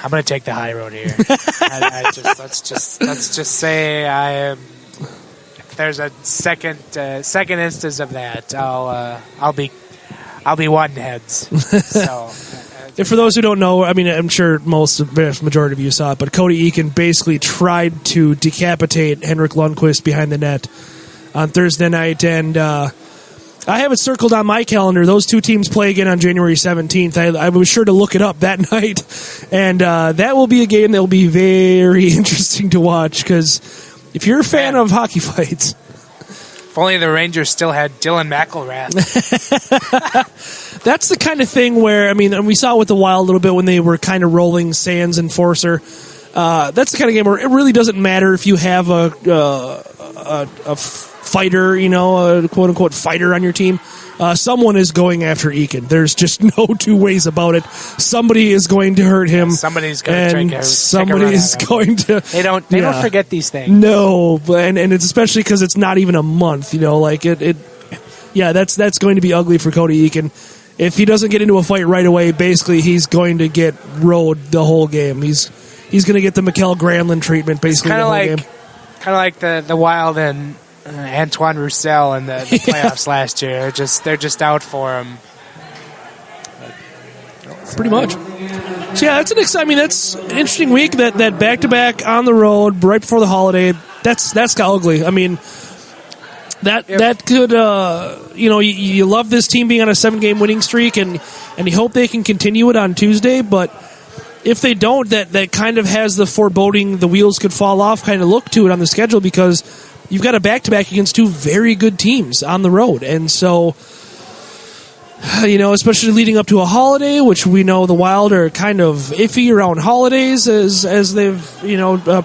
I'm going to take the high road here. Let's just say I am. If there's a second instance of that, I'll be wanting heads. So. And for those who don't know, I mean, I'm sure the majority of you saw it, but Cody Eakin basically tried to decapitate Henrik Lundqvist behind the net on Thursday night, and I have it circled on my calendar. Those two teams play again on January 17th. I was sure to look it up that night, and that will be a game that will be very interesting to watch, because if you're a fan of hockey fights... If only the Rangers still had Dylan McElrath. That's the kind of thing where, I mean, and we saw it with the Wild a little bit when they were kind of rolling Sands and Forcer. That's the kind of game where it really doesn't matter if you have a fighter, a quote-unquote fighter on your team. Someone is going after Eakin. There's just no two ways about it. Somebody is going to hurt him. Somebody's going to somebody is going to. They don't forget these things. No, and it's especially because it's not even a month. That's going to be ugly for Cody Eakin. If he doesn't get into a fight right away, basically he's going to get rode the whole game. He's going to get the Mikkel Granlund treatment basically the whole game. Kind of like the Wild and Antoine Roussel in the playoffs last year. They're just out for him. Pretty much. So yeah, that's an interesting week. That back-to-back on the road right before the holiday. That's got ugly. I mean, that could you love this team being on a 7-game winning streak, and you hope they can continue it on Tuesday. But if they don't, that kind of has the foreboding the wheels could fall off kind of look to it on the schedule, because you've got a back-to-back against two very good teams on the road. And so, especially leading up to a holiday, which we know the Wild are kind of iffy around holidays, as they've,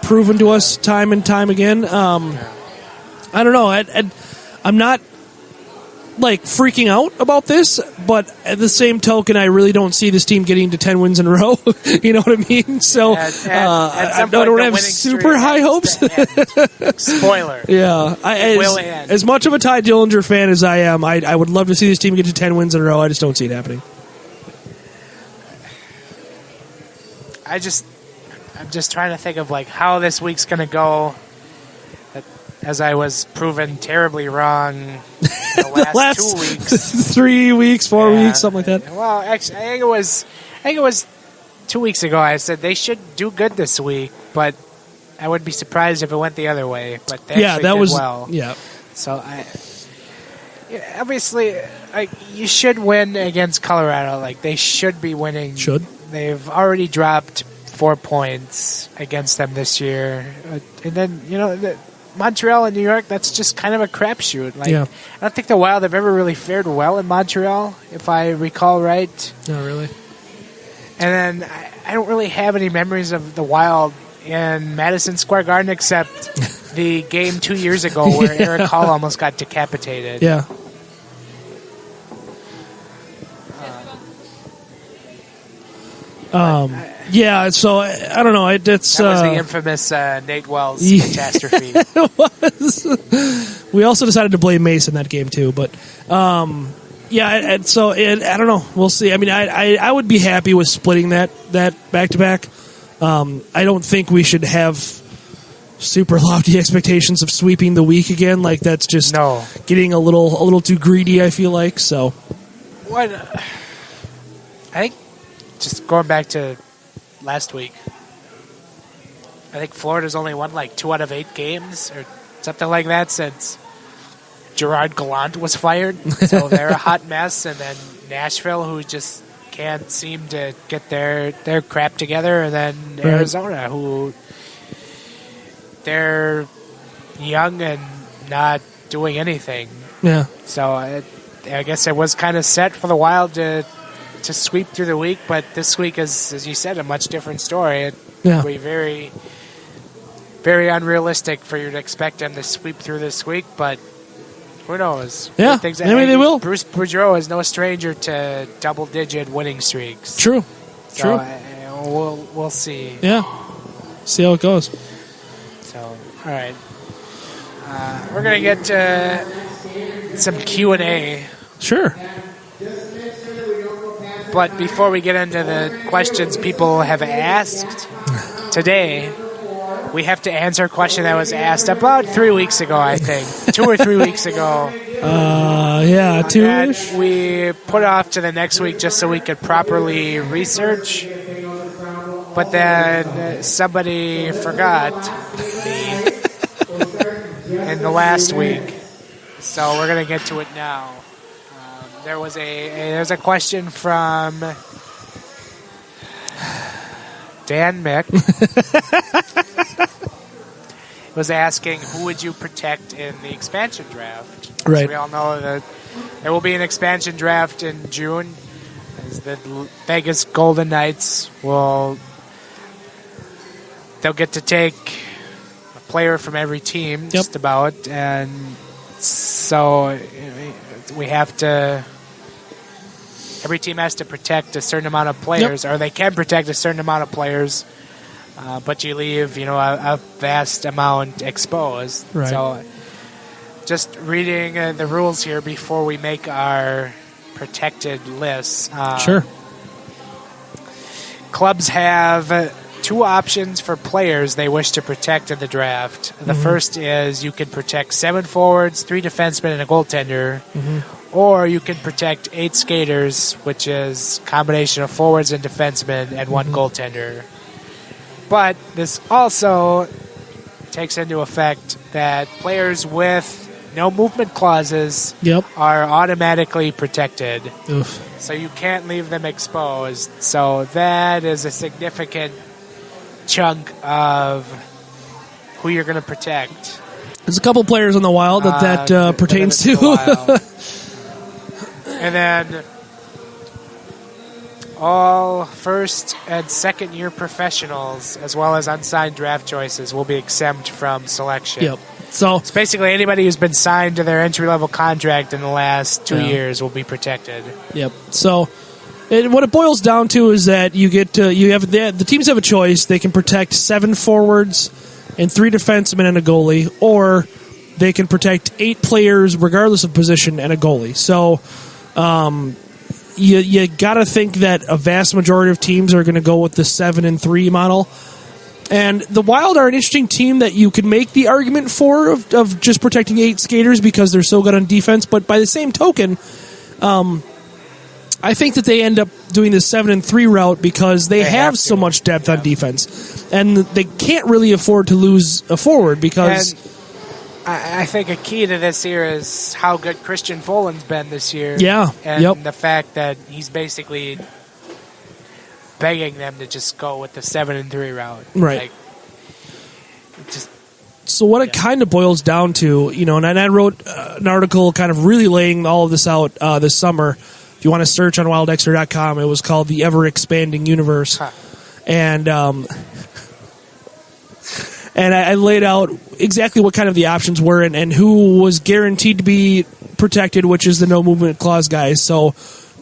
proven to us time and time again. I don't know. I'm not, freaking out about this, but at the same token, I really don't see this team getting to 10 wins in a row. You know what I mean? So I don't have super high hopes. Spoiler. Yeah. As much of a Ty Dillinger fan as I am, I would love to see this team get to 10 wins in a row. I just don't see it happening. I'm just trying to think of how this week's going to go. As I was proven terribly wrong the last 2 weeks. 3 weeks, 4 weeks, something like that. Well, actually, I think it was 2 weeks ago I said they should do good this week, but I would be surprised if it went the other way. But they actually did well. Yeah. So obviously, you should win against Colorado. They should be winning. Should. They've already dropped 4 points against them this year, and then Montreal and New York, that's just kind of a crapshoot. I don't think the Wild have ever really fared well in Montreal, if I recall right. Not really. And then I don't really have any memories of the Wild in Madison Square Garden except the game 2 years ago where Eric Haula almost got decapitated. Yeah. So I don't know. That was the infamous Nate Wells catastrophe. It was. We also decided to blame Mason that game too, but I don't know. We'll see. I mean, I would be happy with splitting that back to back. I don't think we should have super lofty expectations of sweeping the week again. That's just getting a little too greedy, I feel like. So what? I think just going back to last week, I think Florida's only won 2 out of 8 games or something like that since Gerard Gallant was fired. So they're a hot mess. And then Nashville, who just can't seem to get their crap together. And then Arizona, who they're young and not doing anything. Yeah. So I guess it was kind of set for the Wild to sweep through the week, but this week is, as you said, a much different story. It would be very, very unrealistic for you to expect them to sweep through this week, but who knows? Yeah, maybe they will. Bruce Boudreau is no stranger to double-digit winning streaks. True. So we'll see. Yeah. See how it goes. So, all right. We're going to get to some Q&A. Sure. But before we get into the questions people have asked today, we have to answer a question that was asked about 3 weeks ago, I think. 2 or 3 weeks ago. 2-ish. We put off to the next week just so we could properly research. But then somebody forgot in the last week. So we're going to get to it now. There's a question from Dan Mick. Was asking, who would you protect in the expansion draft? Right. So we all know that there will be an expansion draft in June. As the Vegas Golden Knights they'll get to take a player from every team, just about, and so we have to. Every team has to protect a certain amount of players, or they can protect a certain amount of players, but you leave, a vast amount exposed. Right. So, just reading the rules here before we make our protected lists. Sure. Clubs have two options for players they wish to protect in the draft. The first is you can protect 7 forwards, 3 defensemen, and a goaltender. Or you can protect 8 skaters, which is a combination of forwards and defensemen, and 1 goaltender. But this also takes into effect that players with no movement clauses are automatically protected. Oof. So you can't leave them exposed. So that is a significant chunk of who you're going to protect. There's a couple players in the Wild that pertains to. And then all first and second year professionals, as well as unsigned draft choices, will be exempt from selection. Yep. So it's basically anybody who's been signed to their entry-level contract in the last 2 years will be protected. Yep. So what it boils down to is that the teams have a choice. They can protect 7 forwards and 3 defensemen and a goalie, or they can protect 8 players regardless of position and a goalie. So you got to think that a vast majority of teams are going to go with the 7 and 3 model. And the Wild are an interesting team that you could make the argument for of just protecting 8 skaters because they're so good on defense. But by the same token, I think that they end up doing the 7 and 3 route because they have so much depth on defense, and they can't really afford to lose a forward because. And I think a key to this here is how good Christian Folan's been this year. Yeah. And the fact that he's basically begging them to just go with the 7 and 3 route. Right. So what it kind of boils down to, and I wrote an article kind of really laying all of this out this summer. If you want to search on wildexter.com, it was called The Ever-Expanding Universe. And I laid out exactly what kind of the options were and who was guaranteed to be protected, which is the no movement clause guys. So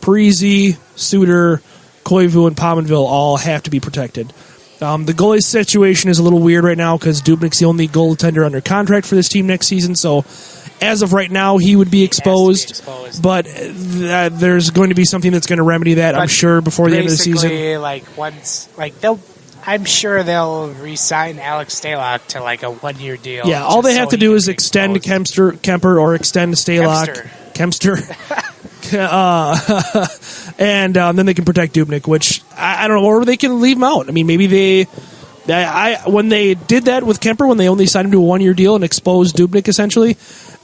Parise, Suter, Koivu, and Pominville all have to be protected. The goalie situation is a little weird right now because Dubnyk's the only goaltender under contract for this team next season. So as of right now, he would be exposed. But there's going to be something that's going to remedy that, I'm sure, before the end of the season. I'm sure they'll re-sign Alex Stalock to a 1-year deal. Yeah, all they have to do is extend Kuemper or extend Stalock. Kempster. And then they can protect Dubnyk, which I don't know, or they can leave him out. I mean, maybe when they did that with Kuemper, when they only signed him to a 1-year deal and exposed Dubnyk, essentially,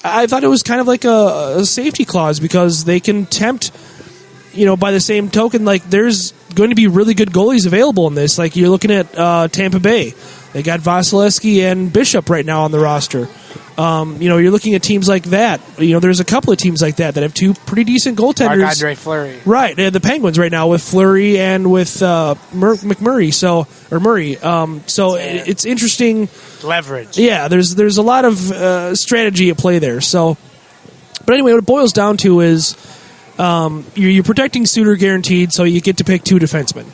I thought it was kind of like a safety clause because they can tempt. By the same token, there's going to be really good goalies available in this. You're looking at Tampa Bay. They got Vasilevsky and Bishop right now on the roster. You're looking at teams like that. There's a couple of teams like that have 2 pretty decent goaltenders. Marc-Andre Fleury. Right. They have the Penguins right now with Fleury and with McMurray. Murray. It's interesting. Leverage. Yeah, there's a lot of strategy at play there. So, but anyway, what it boils down to is you're protecting Suter guaranteed, so you get to pick 2 defensemen.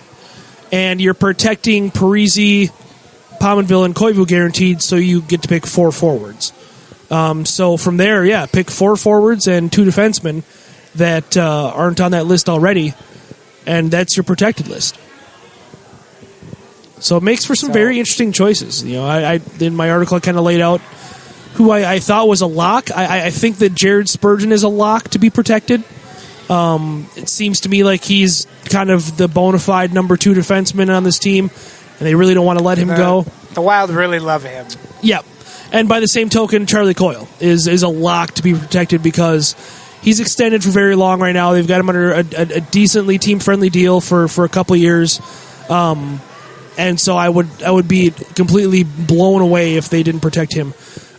And you're protecting Parise, Pominville, and Koivu guaranteed, so you get to pick 4 forwards. So from there, pick 4 forwards and 2 defensemen that aren't on that list already, and that's your protected list. So it makes for some very interesting choices. I in my article I kind of laid out who I thought was a lock. I think that Jared Spurgeon is a lock to be protected. It seems to me like he's kind of the bona fide number 2 defenseman on this team, and they really don't want to let him go. The Wild really love him. Yep. And by the same token, Charlie Coyle is a lock to be protected because he's extended for very long right now. They've got him under a decently team-friendly deal for a couple of years. And so I would be completely blown away if they didn't protect him.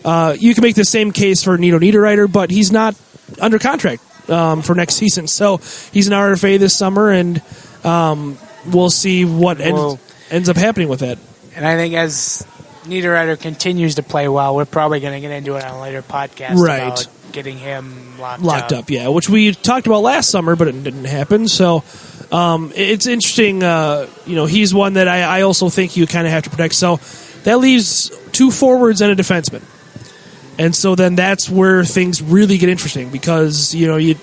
You can make the same case for Nito Niederreiter, but he's not under contract for next season. So he's an RFA this summer, and we'll see what ends up happening with that. And I think as Niederreiter continues to play well, we're probably going to get into it on a later podcast about getting him locked up. Yeah, which we talked about last summer, but it didn't happen. So it's interesting. He's one that I also think you kind of have to protect. So that leaves 2 forwards and a defenseman. And so then that's where things really get interesting because, you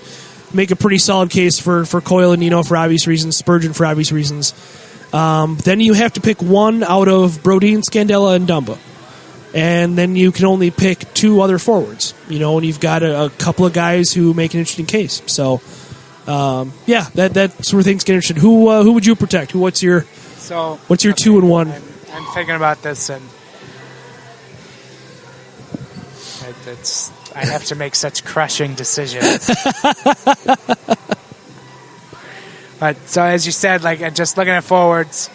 make a pretty solid case for Coyle and Nino for obvious reasons, Spurgeon for obvious reasons. Then you have to pick one out of Brodin, Scandella, and Dumba. And then you can only pick 2 other forwards, and you've got a couple of guys who make an interesting case. So, that's where things get interesting. Who would you protect? What's your 2 and 1? I'm thinking about this, and I have to make such crushing decisions. But so as you said, just looking at forwards,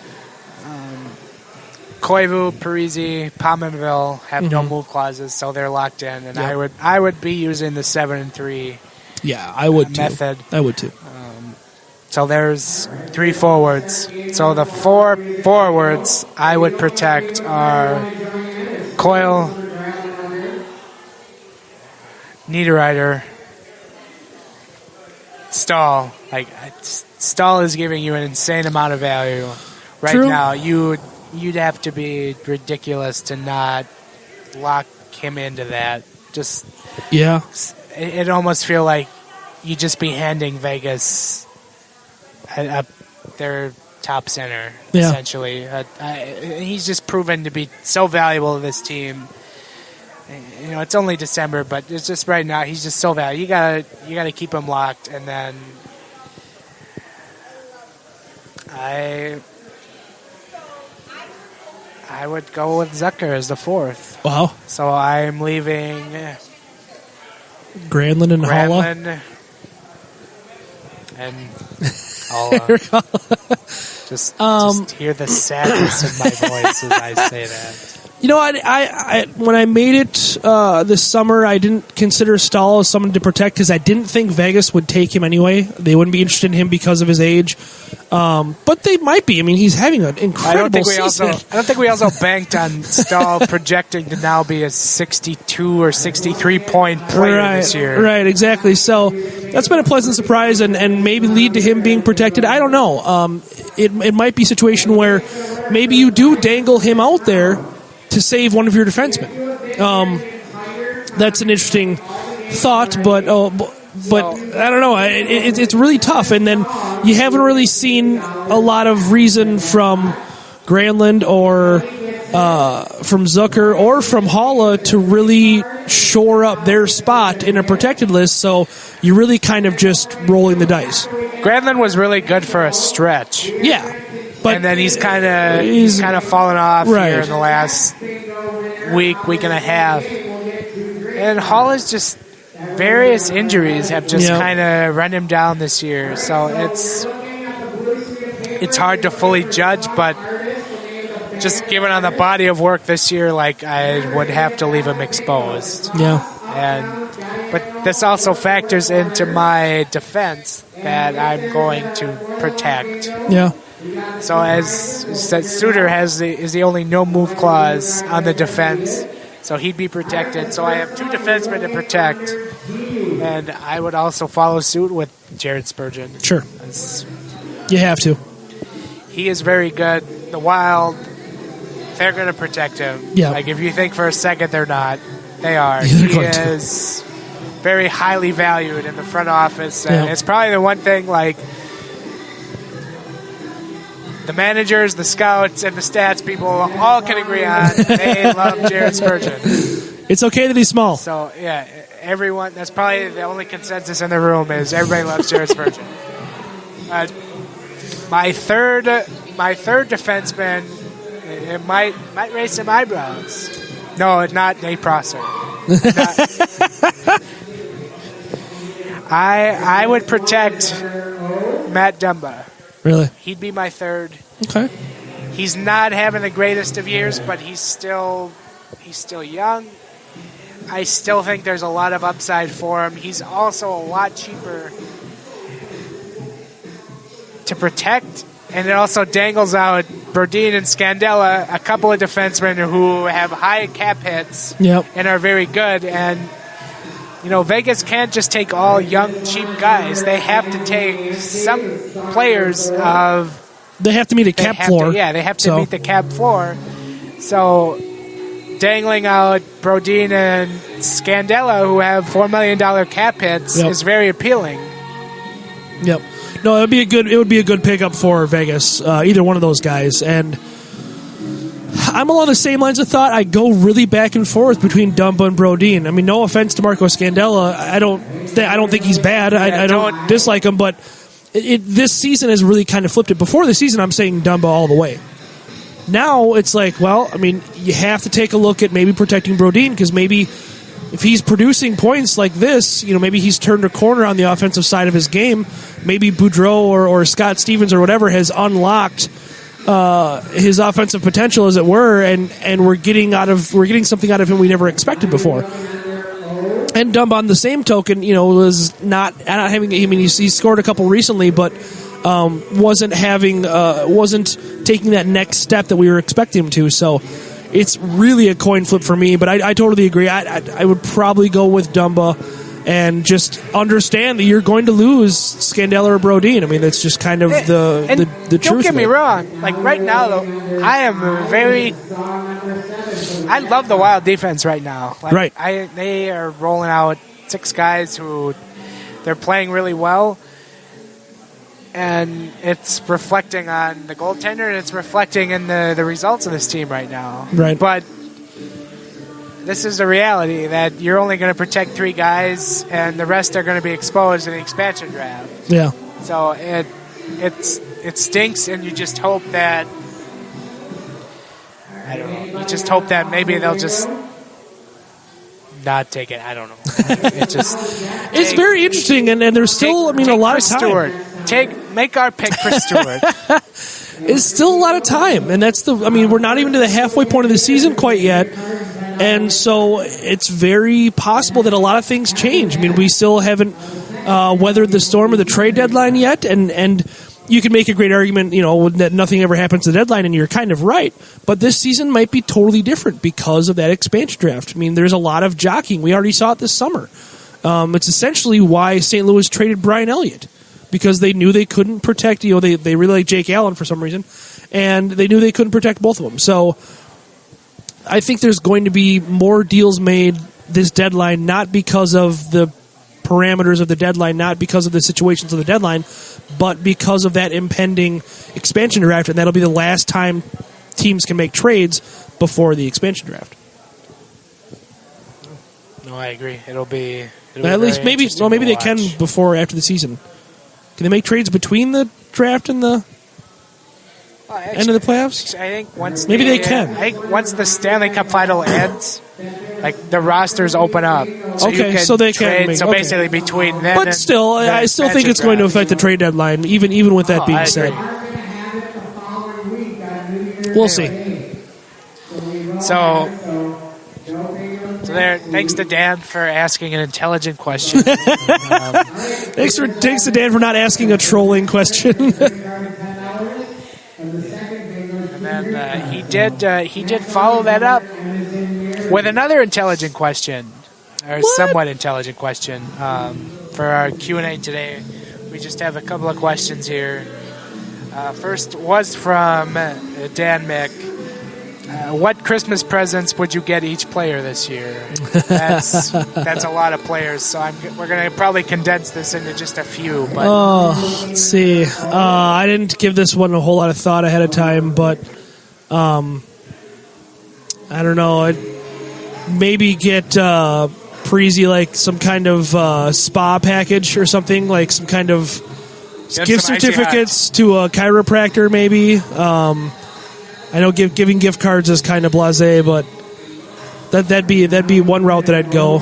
Koivu, Parisi, Pominville have no move clauses, so they're locked in. And I would be using the 7 and 3. Yeah, I would method. I would too. So there's 3 forwards. So the 4 forwards I would protect are Coyle, Niederreiter, Stahl. Stahl is giving you an insane amount of value right True. now. You'd have to be ridiculous to not lock him into that. Just it almost feel like you'd just be handing Vegas their top center essentially. He's just proven to be so valuable to this team. It's only December, but it's just right now he's just so valuable. You gotta keep him locked, and then I would go with Zucker as the 4th. Wow. So I'm leaving Granlund and Haula. And Haula. Just hear the sadness in my voice as I say that. I when I made it this summer, I didn't consider Stahl as someone to protect because I didn't think Vegas would take him anyway. They wouldn't be interested in him because of his age. But they might be. I mean, he's having an incredible season. I don't think we also banked on Stahl projecting to now be a 62 or 63 point player this year. Right, exactly. So that's been a pleasant surprise and maybe lead to him being protected. I don't know. It might be a situation where maybe you do dangle him out there to save one of your defensemen. That's an interesting thought, but I don't know. It's really tough. And then you haven't really seen a lot of reason from Granlund or from Zucker or from Haula to really shore up their spot in a protected list. So you're really kind of just rolling the dice. Granlund was really good for a stretch. Yeah. But and then he's kind of fallen off here in the last week and a half. And Haula's just various injuries have just kind of run him down this year. So it's hard to fully judge, but just given on the body of work this year, I would have to leave him exposed. Yeah. But this also factors into my defense that I'm going to protect. Yeah. So as said, Suter is the only no move clause on the defense, so he'd be protected. So I have 2 defensemen to protect, and I would also follow suit with Jared Spurgeon. Sure, you have to. He is very good. The Wild, they're going to protect him. Yeah. If you think for a second they're not, they are. He is very highly valued in the front office, and it's probably the one thing the managers, the scouts, and the stats people all can agree on. They love Jared Spurgeon. It's okay that he's small. So, everyone, that's probably the only consensus in the room is everybody loves Jared Spurgeon. My third defenseman, it might raise some eyebrows. No, it's not Nate Prosser. I would protect Matt Dumba. Really? He'd be my 3rd. Okay. He's not having the greatest of years, but he's still young. I still think there's a lot of upside for him. He's also a lot cheaper to protect, and it also dangles out Brodin and Scandella, a couple of defensemen who have high cap hits and are very good. And, Vegas can't just take all young, cheap guys. They have to take some players of... They have to meet a cap floor. They have to meet the cap floor. So... dangling out Brodin and Scandella, who have $4 million cap hits, is very appealing. Yep. No, it would be a good pickup for Vegas, either one of those guys. And I'm along the same lines of thought. I go really back and forth between Dumba and Brodin. I mean, no offense to Marco Scandella. I don't think he's bad. I don't dislike him, but this season has really kind of flipped it. Before the season, I'm saying Dumba all the way. Now it's like, well, I mean, you have to take a look at maybe protecting Brodin, because maybe if he's producing points like this, maybe he's turned a corner on the offensive side of his game. Maybe Boudreau or Scott Stevens or whatever has unlocked his offensive potential, as it were, and we're getting something out of him we never expected before. And Dumba, on the same token, was not having. I mean, he scored a couple recently, but. Wasn't taking that next step that we were expecting him to. So it's really a coin flip for me. But I totally agree. I would probably go with Dumba and just understand that you're going to lose Scandella or Brodin. I mean, that's just kind of the truth. Don't get me wrong. Like right now, though, I love the Wild defense right now. Like, right. They are rolling out 6 guys who they're playing really well. And it's reflecting on the goaltender, and it's reflecting in the results of this team right now. Right. But this is the reality that you're only going to protect 3 guys, and the rest are going to be exposed in the expansion draft. Yeah. So it stinks, and you just hope that You just hope that maybe they'll just not take it. I don't know. It's very interesting, and there's still, a lot of time. Stewart. Make our pick for Stewart. It's still a lot of time, and we're not even to the halfway point of the season quite yet, and so it's very possible that a lot of things change. I mean, we still haven't weathered the storm of the trade deadline yet, and you can make a great argument, that nothing ever happens at the deadline, and you're kind of right. But this season might be totally different because of that expansion draft. I mean, there's a lot of jockeying. We already saw it this summer. It's essentially why St. Louis traded Brian Elliott, because they knew they couldn't protect, they really like Jake Allen for some reason, and they knew they couldn't protect both of them. So I think there's going to be more deals made this deadline, not because of the parameters of the deadline, not because of the situations of the deadline, but because of that impending expansion draft, and that'll be the last time teams can make trades before the expansion draft. No, I agree. It'll be at least maybe they can before or after the season. Can they make trades between the draft and the end of the playoffs? I think once they can. I think once the Stanley Cup final ends, like the rosters open up. So they trade, can. Basically between them. But still, I still think it's going to affect the trade deadline. Even with that being said, we'll see. So there. Thanks to Dan for asking an intelligent question. Thanks to Dan for not asking a trolling question. And then he did follow that up with another intelligent question, or somewhat intelligent question, for our Q&A today. We just have a couple of questions here. First was from Dan Mick. What Christmas presents would you get each player this year? That's a lot of players, so we're going to probably condense this into just a few. But let's see. I didn't give this one a whole lot of thought ahead of time, but I don't know. I'd maybe get Preezy like some kind of spa package or something, like some kind of gift certificates to a chiropractor, maybe. I know giving gift cards is kind of blasé, but that'd be one route that I'd go.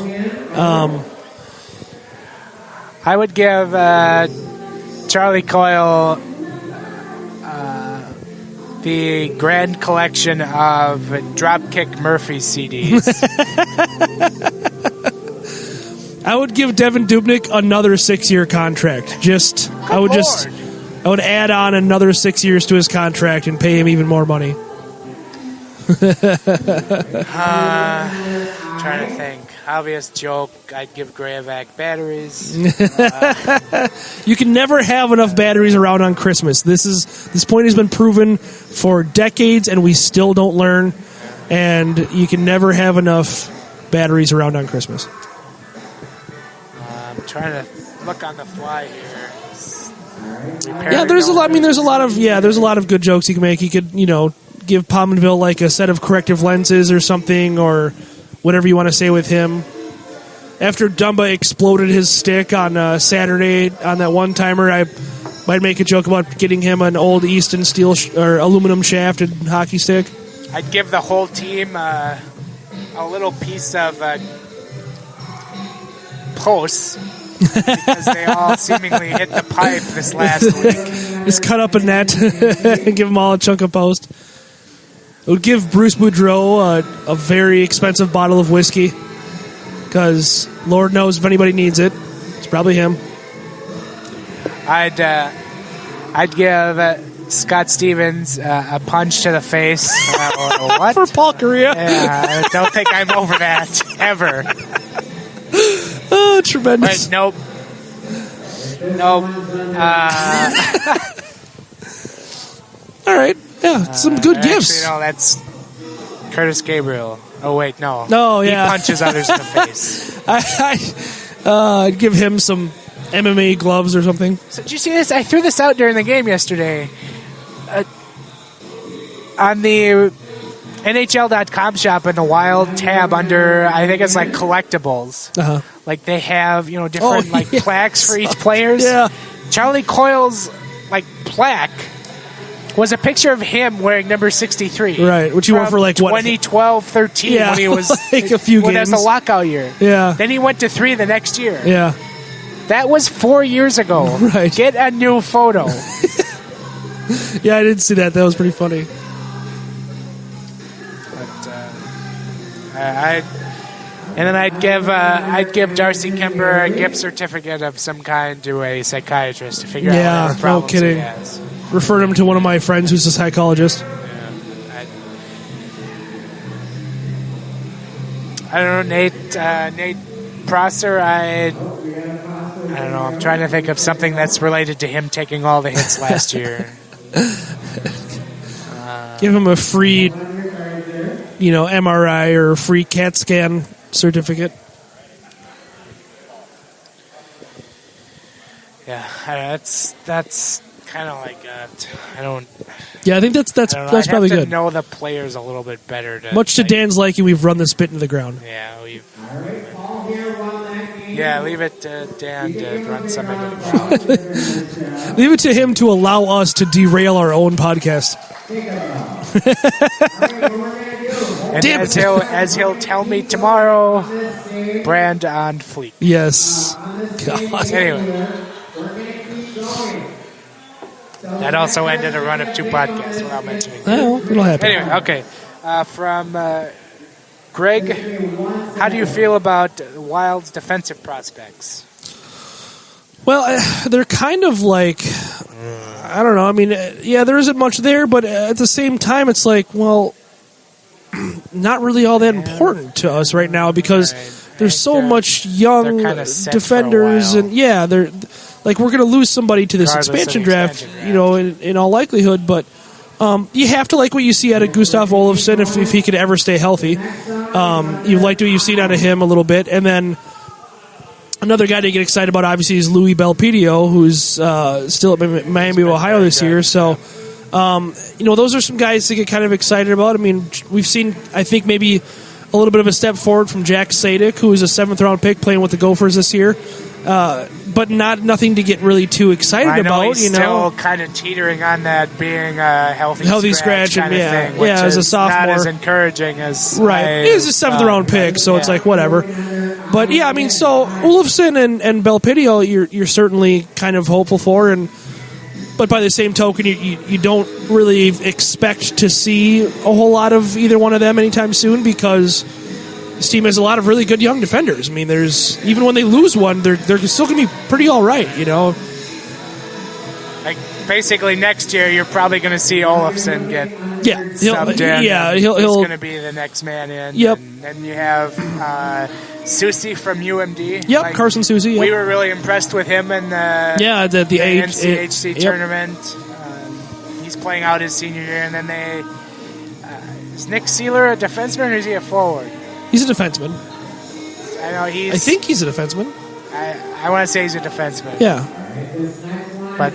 I would give Charlie Coyle the grand collection of Dropkick Murphy CDs. I would give Devin Dubnyk another 6-year contract. I would add on another 6 years to his contract and pay him even more money. Trying to think. Obvious joke. I'd give Grayovac batteries. You can never have enough batteries around on Christmas. This point has been proven for decades, and we still don't learn. And you can never have enough batteries around on Christmas. I'm trying to look on the fly here. Yeah, there's a lot. I mean, there's a lot of good jokes you can make. You could, give Pominville like a set of corrective lenses or something, or whatever you want to say with him. After Dumba exploded his stick on Saturday on that one-timer, I might make a joke about getting him an old Easton steel or aluminum shafted hockey stick. I'd give the whole team a little piece of posts because they all seemingly hit the pipe this last week. Just cut up a net and give them all a chunk of post. It would give Bruce Boudreau a very expensive bottle of whiskey because Lord knows if anybody needs it, it's probably him. I'd give Scott Stevens a punch to the face. What? For Paul Correa? Yeah, I don't think I'm over that ever. Oh, tremendous. Wait, nope. All right. Yeah, some good gifts. Actually, no, that's Curtis Gabriel. Oh, wait, no. No, yeah. He punches others in the face. I'd give him some MMA gloves or something. So, did you see this? I threw this out during the game yesterday. On the NHL.com shop in the Wild tab under, I think it's like collectibles. Uh-huh. Like they have, different plaques for each players. Yeah. Charlie Coyle's plaque was a picture of him wearing number 63. Right, which he wore for 2012-13 when he was a few games. That was the lockout year. Yeah. Then he went to 3 the next year. Yeah. That was 4 years ago. Right. Get a new photo. Yeah, I did see that. That was pretty funny. I'd give Darcy Kuemper a gift certificate of some kind to a psychiatrist to figure out whatever problems no kidding. he has. Referred him to one of my friends who's a psychologist. I don't know, Nate Prosser. I don't know. I'm trying to think of something that's related to him taking all the hits last year. Give him a free, MRI or a free CAT scan certificate. Yeah, that's kind of like I don't. Yeah, I think that's probably I'd have good. to know the players a little bit better. Much to Dan's liking, we've run this bit into the ground. Yeah, leave it to Dan to run some into the ground. Leave it to him to allow us to derail our own podcast. And as he'll tell me tomorrow, brand on fleek. Yes. God. Anyway. That also ended a run of 2 podcasts without mentioning it. Well, it'll happen. Anyway, okay. From Greg, how do you feel about Wild's defensive prospects? Well, they're kind of like, I don't know. I mean, there isn't much there, but at the same time, it's like, well, not really all that important to us right now because there's so much young defenders, and they're like we're going to lose somebody to this expansion draft, in all likelihood. But you have to like what you see out of Gustav Olofsson if he could ever stay healthy. You liked what you've seen out of him a little bit, and then another guy to get excited about obviously is Louis Belpedio, who's still at Miami, Ohio this year. So. Those are some guys to get kind of excited about. I mean, we've seen, I think, maybe a little bit of a step forward from Jack Sadik, who is a 7th-round pick playing with the Gophers this year, but nothing to get really too excited about. He's still kind of teetering on that being a healthy scratch kind of thing, which as a sophomore, not as encouraging as He's a 7th-round pick, so it's like whatever. But yeah, I mean, so Olofsson and Belpedio, you're certainly kind of hopeful for, and But by the same token, you don't really expect to see a whole lot of either one of them anytime soon because this team has a lot of really good young defenders. I mean, even when they lose one, they're still going to be pretty all right, Like, basically, next year, you're probably going to see Olofsson get subbed in. Yeah, he's he'll going to be the next man in. Yep. And then you have Susie from UMD. Yep, Carson Susie. Yep. We were really impressed with him in the NCHC tournament. He's playing out his senior year, and then is Nick Sealer a defenseman or is he a forward? He's a defenseman. I think he's a defenseman. I want to say he's a defenseman. Yeah. But,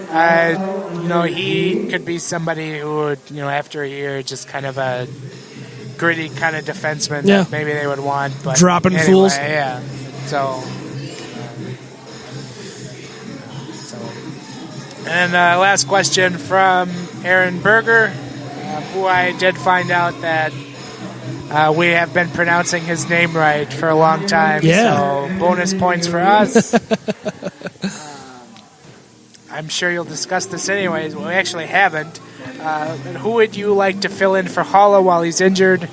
he could be somebody who would, after a year, just kind of a gritty kind of defenseman that maybe they would want. But dropping anyway, fools. Yeah. So, and last question from Aaron Berger, who I did find out that we have been pronouncing his name right for a long time. Yeah. So bonus points for us. I'm sure you'll discuss this anyways. Well, we actually haven't. Who would you like to fill in for Haula while he's injured?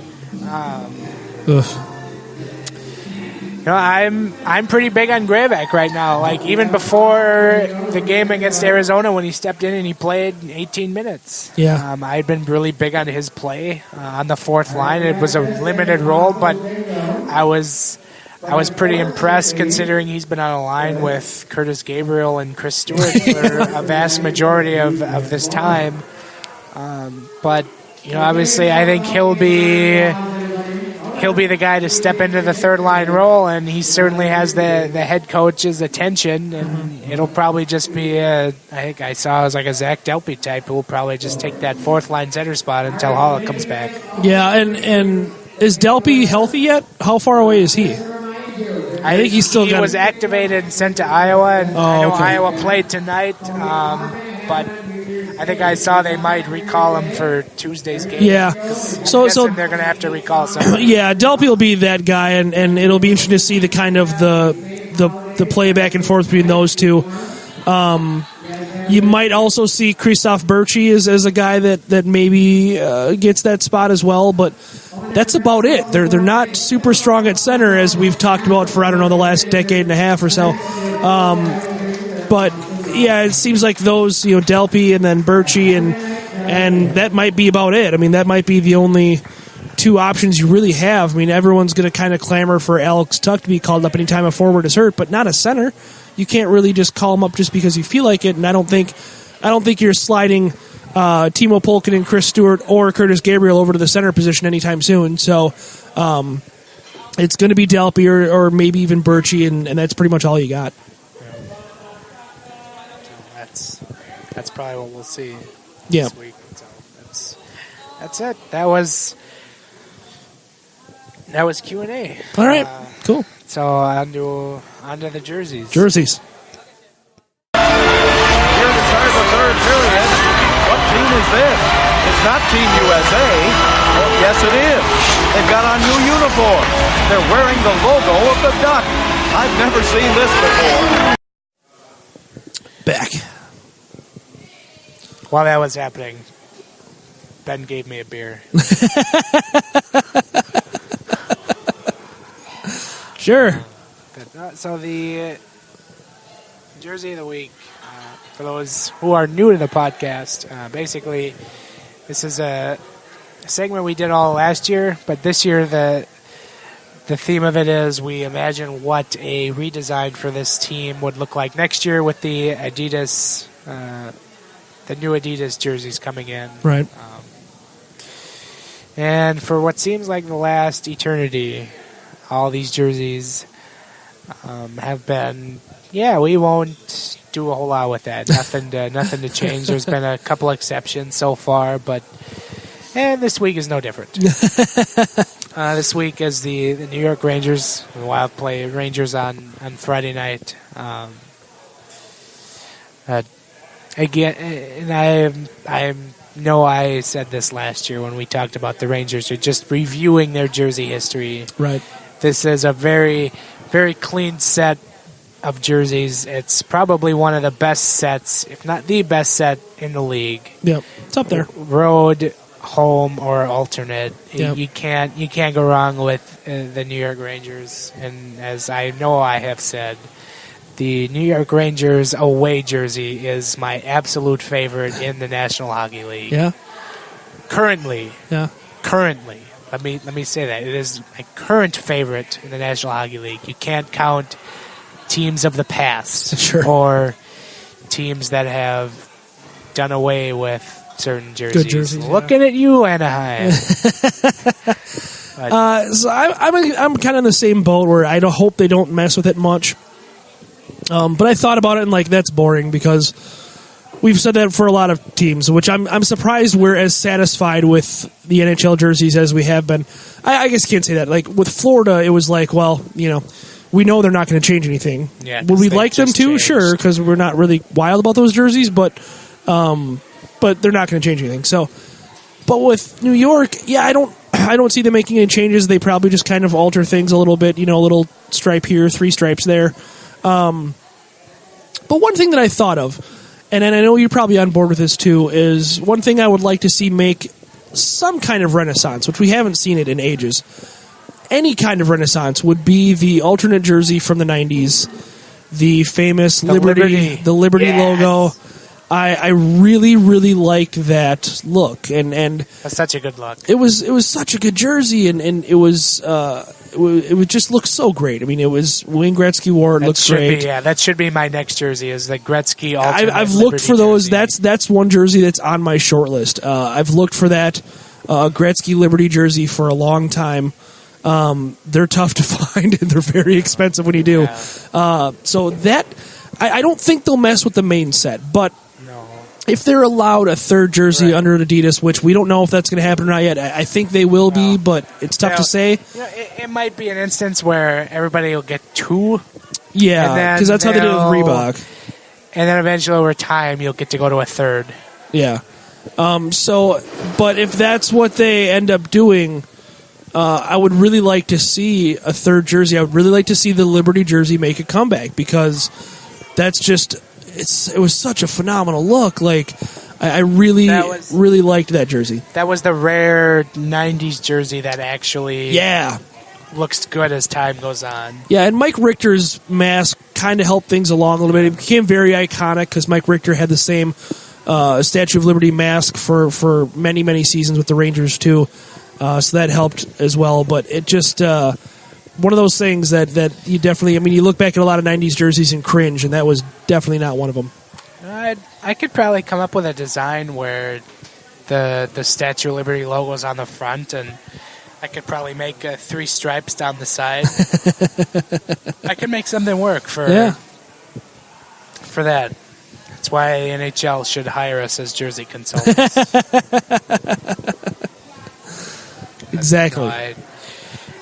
I'm pretty big on Grayback right now. Like, even before the game against Arizona when he stepped in and he played 18 minutes. Yeah. I'd been really big on his play on the fourth line. It was a limited role, but I was pretty impressed considering he's been on a line with Curtis Gabriel and Chris Stewart for a vast majority of this time. But obviously, I think he'll be the guy to step into the third line role, and he certainly has the head coach's attention. And it'll probably just be I think I saw it was like a Zach Delpy type who will probably just take that fourth line center spot until Haula comes back. Yeah, and is Delpy healthy yet? How far away is he? I think he's still. He was activated and sent to Iowa, and I know okay. Iowa played tonight. But I think I saw they might recall him for Tuesday's game. Yeah, so they're going to have to recall somebody. Yeah, Delpy will be that guy, and it'll be interesting to see the kind of the play back and forth between those two. You might also see Christoph Berchi as a guy that maybe gets that spot as well, but that's about it. They're not super strong at center, as we've talked about for, the last decade and a half or so. But yeah, it seems like those, Delpy and then Berchi, and that might be about it. I mean, that might be the only two options you really have. I mean, everyone's going to kind of clamor for Alex Tuck to be called up anytime a forward is hurt, but not a center. You can't really just call him up just because you feel like it, and I don't think you're sliding Timo Pulkin and Chris Stewart or Curtis Gabriel over to the center position anytime soon. So it's going to be Delpy or maybe even Berchi, and that's pretty much all you got. That's probably what we'll see this week. So that's it. That was Q&A. All right, cool. So on to the jerseys. Jerseys. Here to start the third period. What team is this? It's not Team USA. Oh, yes, it is. They've got on new uniforms. They're wearing the logo of the Duck. I've never seen this before. Back. While that was happening, Ben gave me a beer. Sure. So the Jersey of the Week, for those who are new to the podcast, basically this is a segment we did all last year, but this year the theme of it is we imagine what a redesign for this team would look like next year with the Adidas, the new Adidas jerseys coming in. Right. And for what seems like the last eternity, all these jerseys have been, we won't do a whole lot with that. Nothing to change. There's been a couple exceptions so far, and this week is no different. This week is the New York Rangers. We'll play Rangers on Friday night. Again, and I know I said this last year when we talked about the Rangers. Are just reviewing their jersey history. Right. This is a very, very clean set of jerseys. It's probably one of the best sets, if not the best set in the league. Yep, it's up there. Road, home, or alternate. Yep. You can't go wrong with the New York Rangers. And as I know I have said, the New York Rangers away jersey is my absolute favorite in the National Hockey League. Yeah. Currently. Yeah. Currently. Let me say that. It is my current favorite in the National Hockey League. You can't count teams of the past. Sure. Or teams that have done away with certain jerseys. Good jerseys. Looking at you, Anaheim. So I'm kind of in the same boat where I don't hope they don't mess with it much. But I thought about it and like that's boring because we've said that for a lot of teams, which I'm surprised we're as satisfied with the NHL jerseys as we have been. I guess you can't say that. Like with Florida, it was like, well, we know they're not going to change anything. Yeah, would we like them to? changed. Sure, because we're not really wild about those jerseys, but they're not going to change anything. So, but with New York, yeah, I don't see them making any changes. They probably just kind of alter things a little bit. A little stripe here, 3 stripes there. But one thing that I thought of, and I know you're probably on board with this too, is one thing I would like to see make some kind of renaissance, which we haven't seen it in ages. Any kind of renaissance would be the alternate jersey from the 90s, the famous Liberty Yes. logo. I really, really liked that look, and That's such a good look. it was such a good jersey, and it would just look so great. I mean, it was Wayne Gretzky wore it, looks great. That should be my next jersey. Is the Gretzky alternate I've looked Liberty for those. jersey. That's one jersey that's on my short list. I've looked for that Gretzky Liberty jersey for a long time. They're tough to find and they're very expensive when you do. Yeah. So that I don't think they'll mess with the main set, but No. if they're allowed a third jersey under Adidas, which we don't know if that's going to happen or not yet, I think they will be, but it's tough to say. It might be an instance where everybody will get 2. Yeah, because that's how they did it with Reebok. And then eventually over time, you'll get to go to a third. Yeah. But if that's what they end up doing, I would really like to see a third jersey. I would really like to see the Liberty jersey make a comeback because that's just it was such a phenomenal look. Like I really really liked that jersey. That was the rare 90s jersey that actually looks good as time goes on. Yeah, and Mike Richter's mask kind of helped things along a little bit. It became very iconic because Mike Richter had the same Statue of Liberty mask for many, many seasons with the Rangers too. So that helped as well. But it just one of those things that you definitely, you look back at a lot of 90s jerseys and cringe, and that was definitely not one of them. I could probably come up with a design where the Statue of Liberty logo is on the front, and I could probably make 3 stripes down the side. I could make something work for that. That's why NHL should hire us as jersey consultants. Exactly.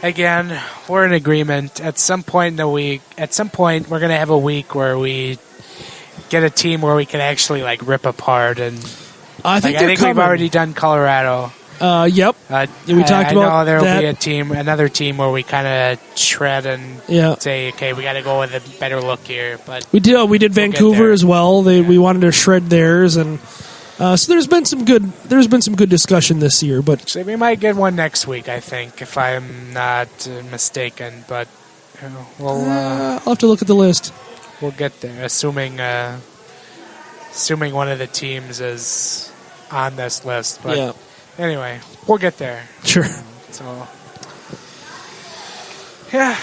Again, we're in agreement. At some point in the week, we're going to have a week where we get a team where we can actually rip apart. And I think we've already done Colorado. Yep. We talked I about know there will that. be another team where we kind of shred and say, okay, we got to go with a better look here. But we did Vancouver as well. We wanted to shred theirs, and so there's been some good discussion this year. But actually, we might get one next week, I think, if I'm not mistaken. But I'll have to look at the list. We'll get there, assuming one of the teams is on this list. But anyway, we'll get there. Sure. So, yeah,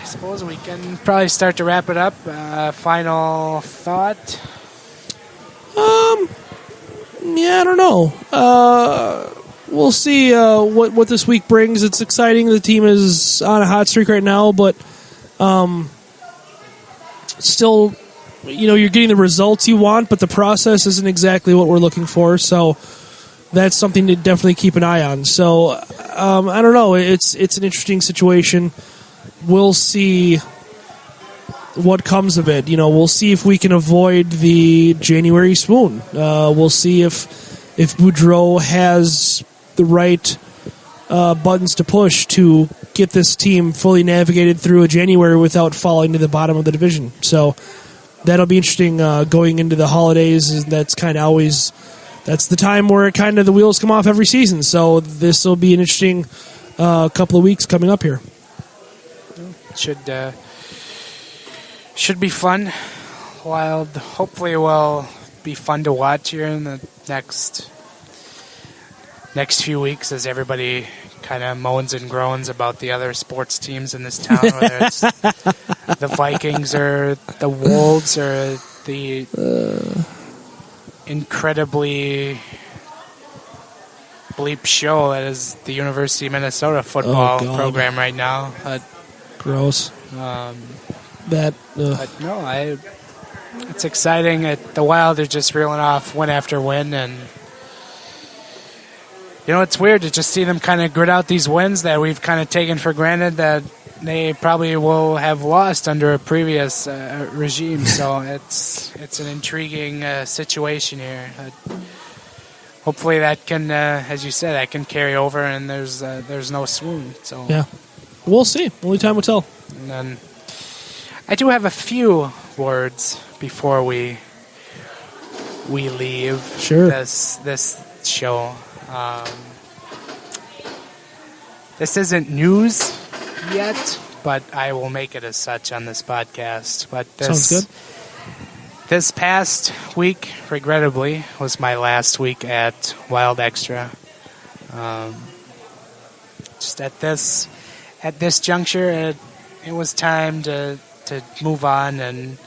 I suppose we can probably start to wrap it up. Final thought? Yeah, I don't know. We'll see what this week brings. It's exciting. The team is on a hot streak right now, but still, you're getting the results you want, but the process isn't exactly what we're looking for. So that's something to definitely keep an eye on. So I don't know. It's an interesting situation. We'll see what comes of it. We'll see if we can avoid the January swoon. We'll see if Boudreau has the right buttons to push to get this team fully navigated through a January without falling to the bottom of the division. So that'll be interesting going into the holidays. And that's kind of always the time where kind of the wheels come off every season. So this will be an interesting couple of weeks coming up here. Should be fun. Wild. Hopefully, will be fun to watch here in the next few weeks as everybody kind of moans and groans about the other sports teams in this town, whether it's the Vikings or the Wolves or the incredibly bleep show that is the University of Minnesota football program right now. Gross. But no, it's exciting. The Wild are just reeling off win after win, and it's weird to just see them kind of grit out these wins that we've kind of taken for granted that they probably will have lost under a previous regime. So it's an intriguing situation here. Hopefully that can, as you said, that can carry over, and there's no swoon. So yeah, we'll see. Only time will tell. And then I do have a few words before we leave. Sure. This show. This isn't news yet, but I will make it as such on this podcast. But sounds good. This past week, regrettably, was my last week at Wild Extra. Just at this juncture, it was time to move on and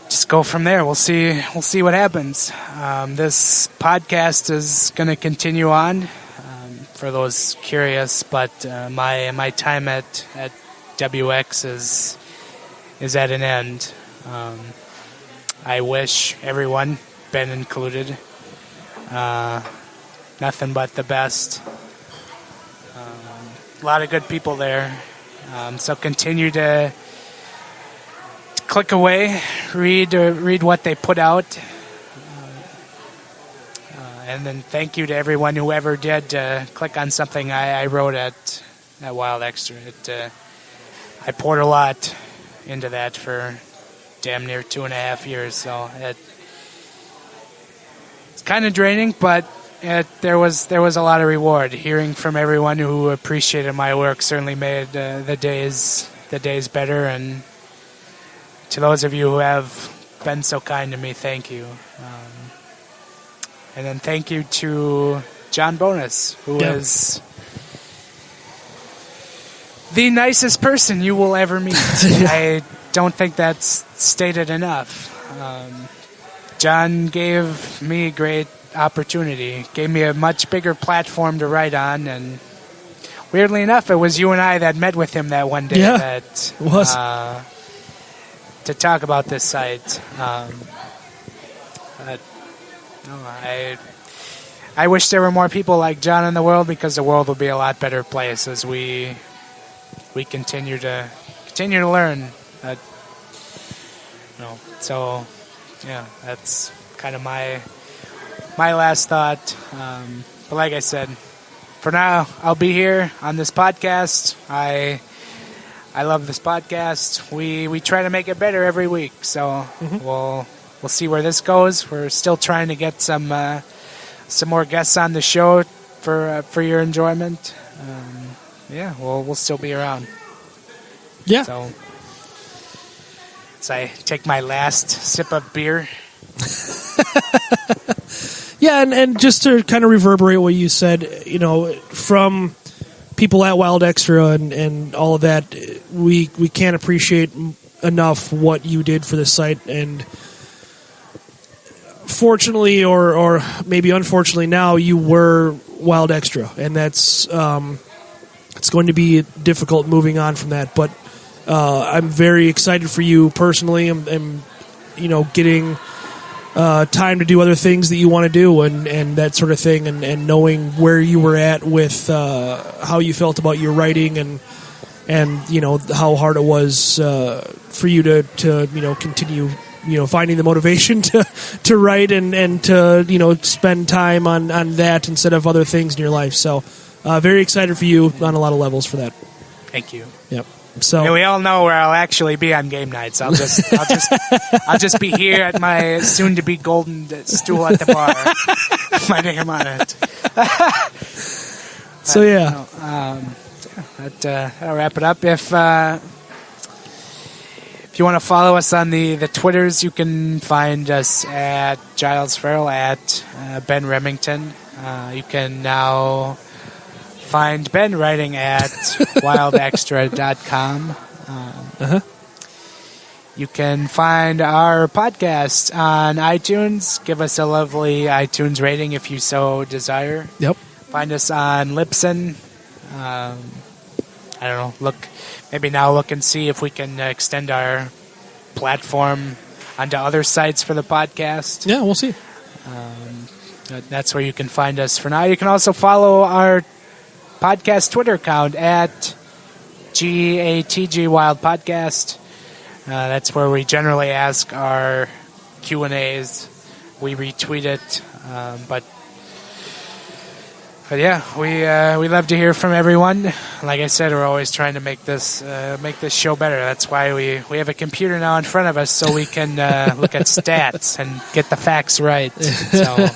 just go from there. We'll see what happens. This podcast is going to continue on for those curious, but my time at WX is at an end. I wish everyone, Ben included, nothing but the best. A lot of good people there. So continue to click away, read what they put out, and then thank you to everyone who ever did click on something I wrote at Wild Extra. I poured a lot into that for damn near 2.5 years, so it's kind of draining, but there was a lot of reward. Hearing from everyone who appreciated my work certainly made the days better, and to those of you who have been so kind to me, thank you. And then thank you to John Bonus, who is the nicest person you will ever meet. I don't think that's stated enough. John gave me great opportunity, gave me a much bigger platform to write on, and weirdly enough, it was you and I that met with him that one day it was. To talk about this site. But no, I wish there were more people like John in the world, because the world will be a lot better place as we continue to learn. So yeah, that's kind of my last thought. But like I said, for now, I'll be here on this podcast. I love this podcast. We try to make it better every week. So we'll see where this goes. We're still trying to get some more guests on the show for your enjoyment. We'll still be around. Yeah. So as I take my last sip of beer. Yeah, and just to kind of reverberate what you said, from people at Wild Extra and all of that, we can't appreciate enough what you did for the site. And fortunately, or maybe unfortunately now, you were Wild Extra, and that's it's going to be difficult moving on from that. But I'm very excited for you personally. I'm getting time to do other things that you want to do and that sort of thing, and knowing where you were at with how you felt about your writing and how hard it was for you to continue finding the motivation to write and to spend time on that instead of other things in your life. So very excited for you on a lot of levels for that. Thank you. Yep. So we all know where I'll actually be on game nights. I'll just be here at my soon-to-be golden stool at the bar, with my name on it. So yeah, that'll wrap it up. If you want to follow us on the Twitters, you can find us at Giles Farrell, at Ben Remington. You can now find Ben writing at wildextra.com. You can find our podcast on iTunes. Give us a lovely iTunes rating if you so desire. Yep. Find us on Libsyn. I don't know. Look and see if we can extend our platform onto other sites for the podcast. Yeah, we'll see. That's where you can find us for now. You can also follow our podcast Twitter account at GATG Wild Podcast. That's where we generally ask our Q&As. We retweet it, but yeah, we love to hear from everyone. Like I said, we're always trying to make this show better. That's why we have a computer now in front of us, so we can look at stats and get the facts right. So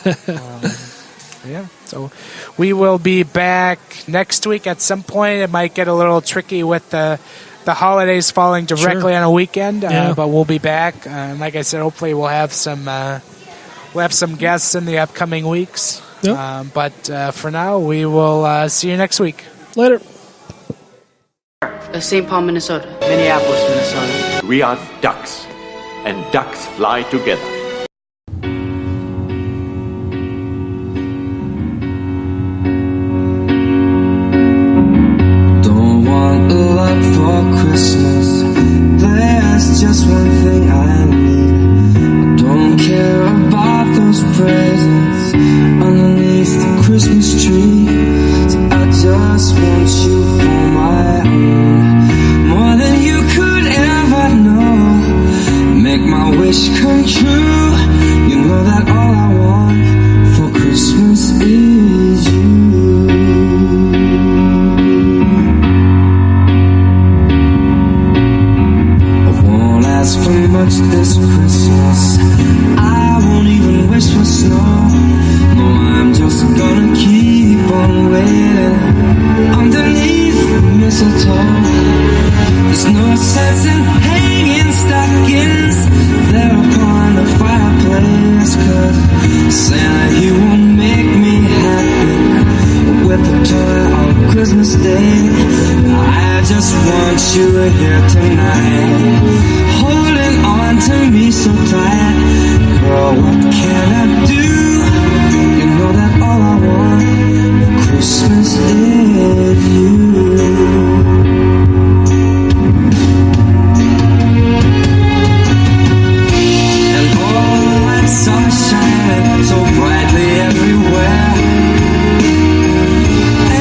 yeah, so we will be back next week at some point. It might get a little tricky with the holidays falling directly on a weekend, but we'll be back. Like I said, hopefully we'll have some guests in the upcoming weeks. Yep. But for now, we will see you next week. Later. St. Paul, Minnesota. Minneapolis, Minnesota. We are ducks, and ducks fly together. Don't want a lot for Christmas. There's just one thing I need. I don't care about those presents underneath the Christmas tree. So I just want you for my own, more than you could ever know. Make my wish come true. You know that all I want for Christmas is you. I won't ask for much this Christmas. I won't even wish for snow. No, I'm just gonna keep on waiting underneath the mistletoe. There's no sense in hanging stockings there upon the fireplace, 'cause Santa, he won't make me happy with a toy on Christmas Day. I just want you here tonight, holding on to me so tight. Girl, what can I do? You know that all I want for Christmas is you. And all the lights are shining so brightly everywhere,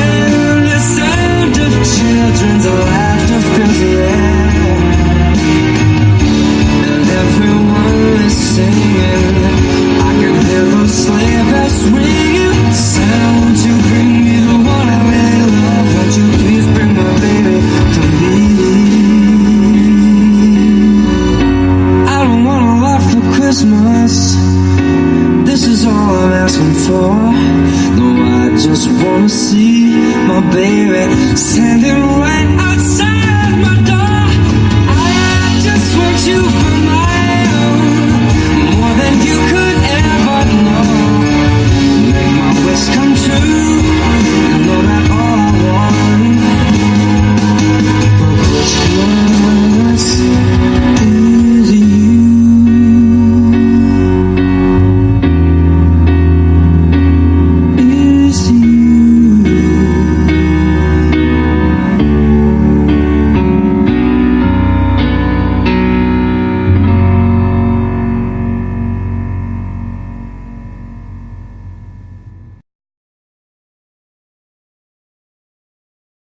and the sound of children's laughter fills the air, and everyone is singing. I can hear those sleigh bells ringing. Santa, won't you bring me the one I really love? Won't you please bring my baby to me? I don't want a lot for Christmas. This is all I'm asking for. No, I just wanna see my baby standing right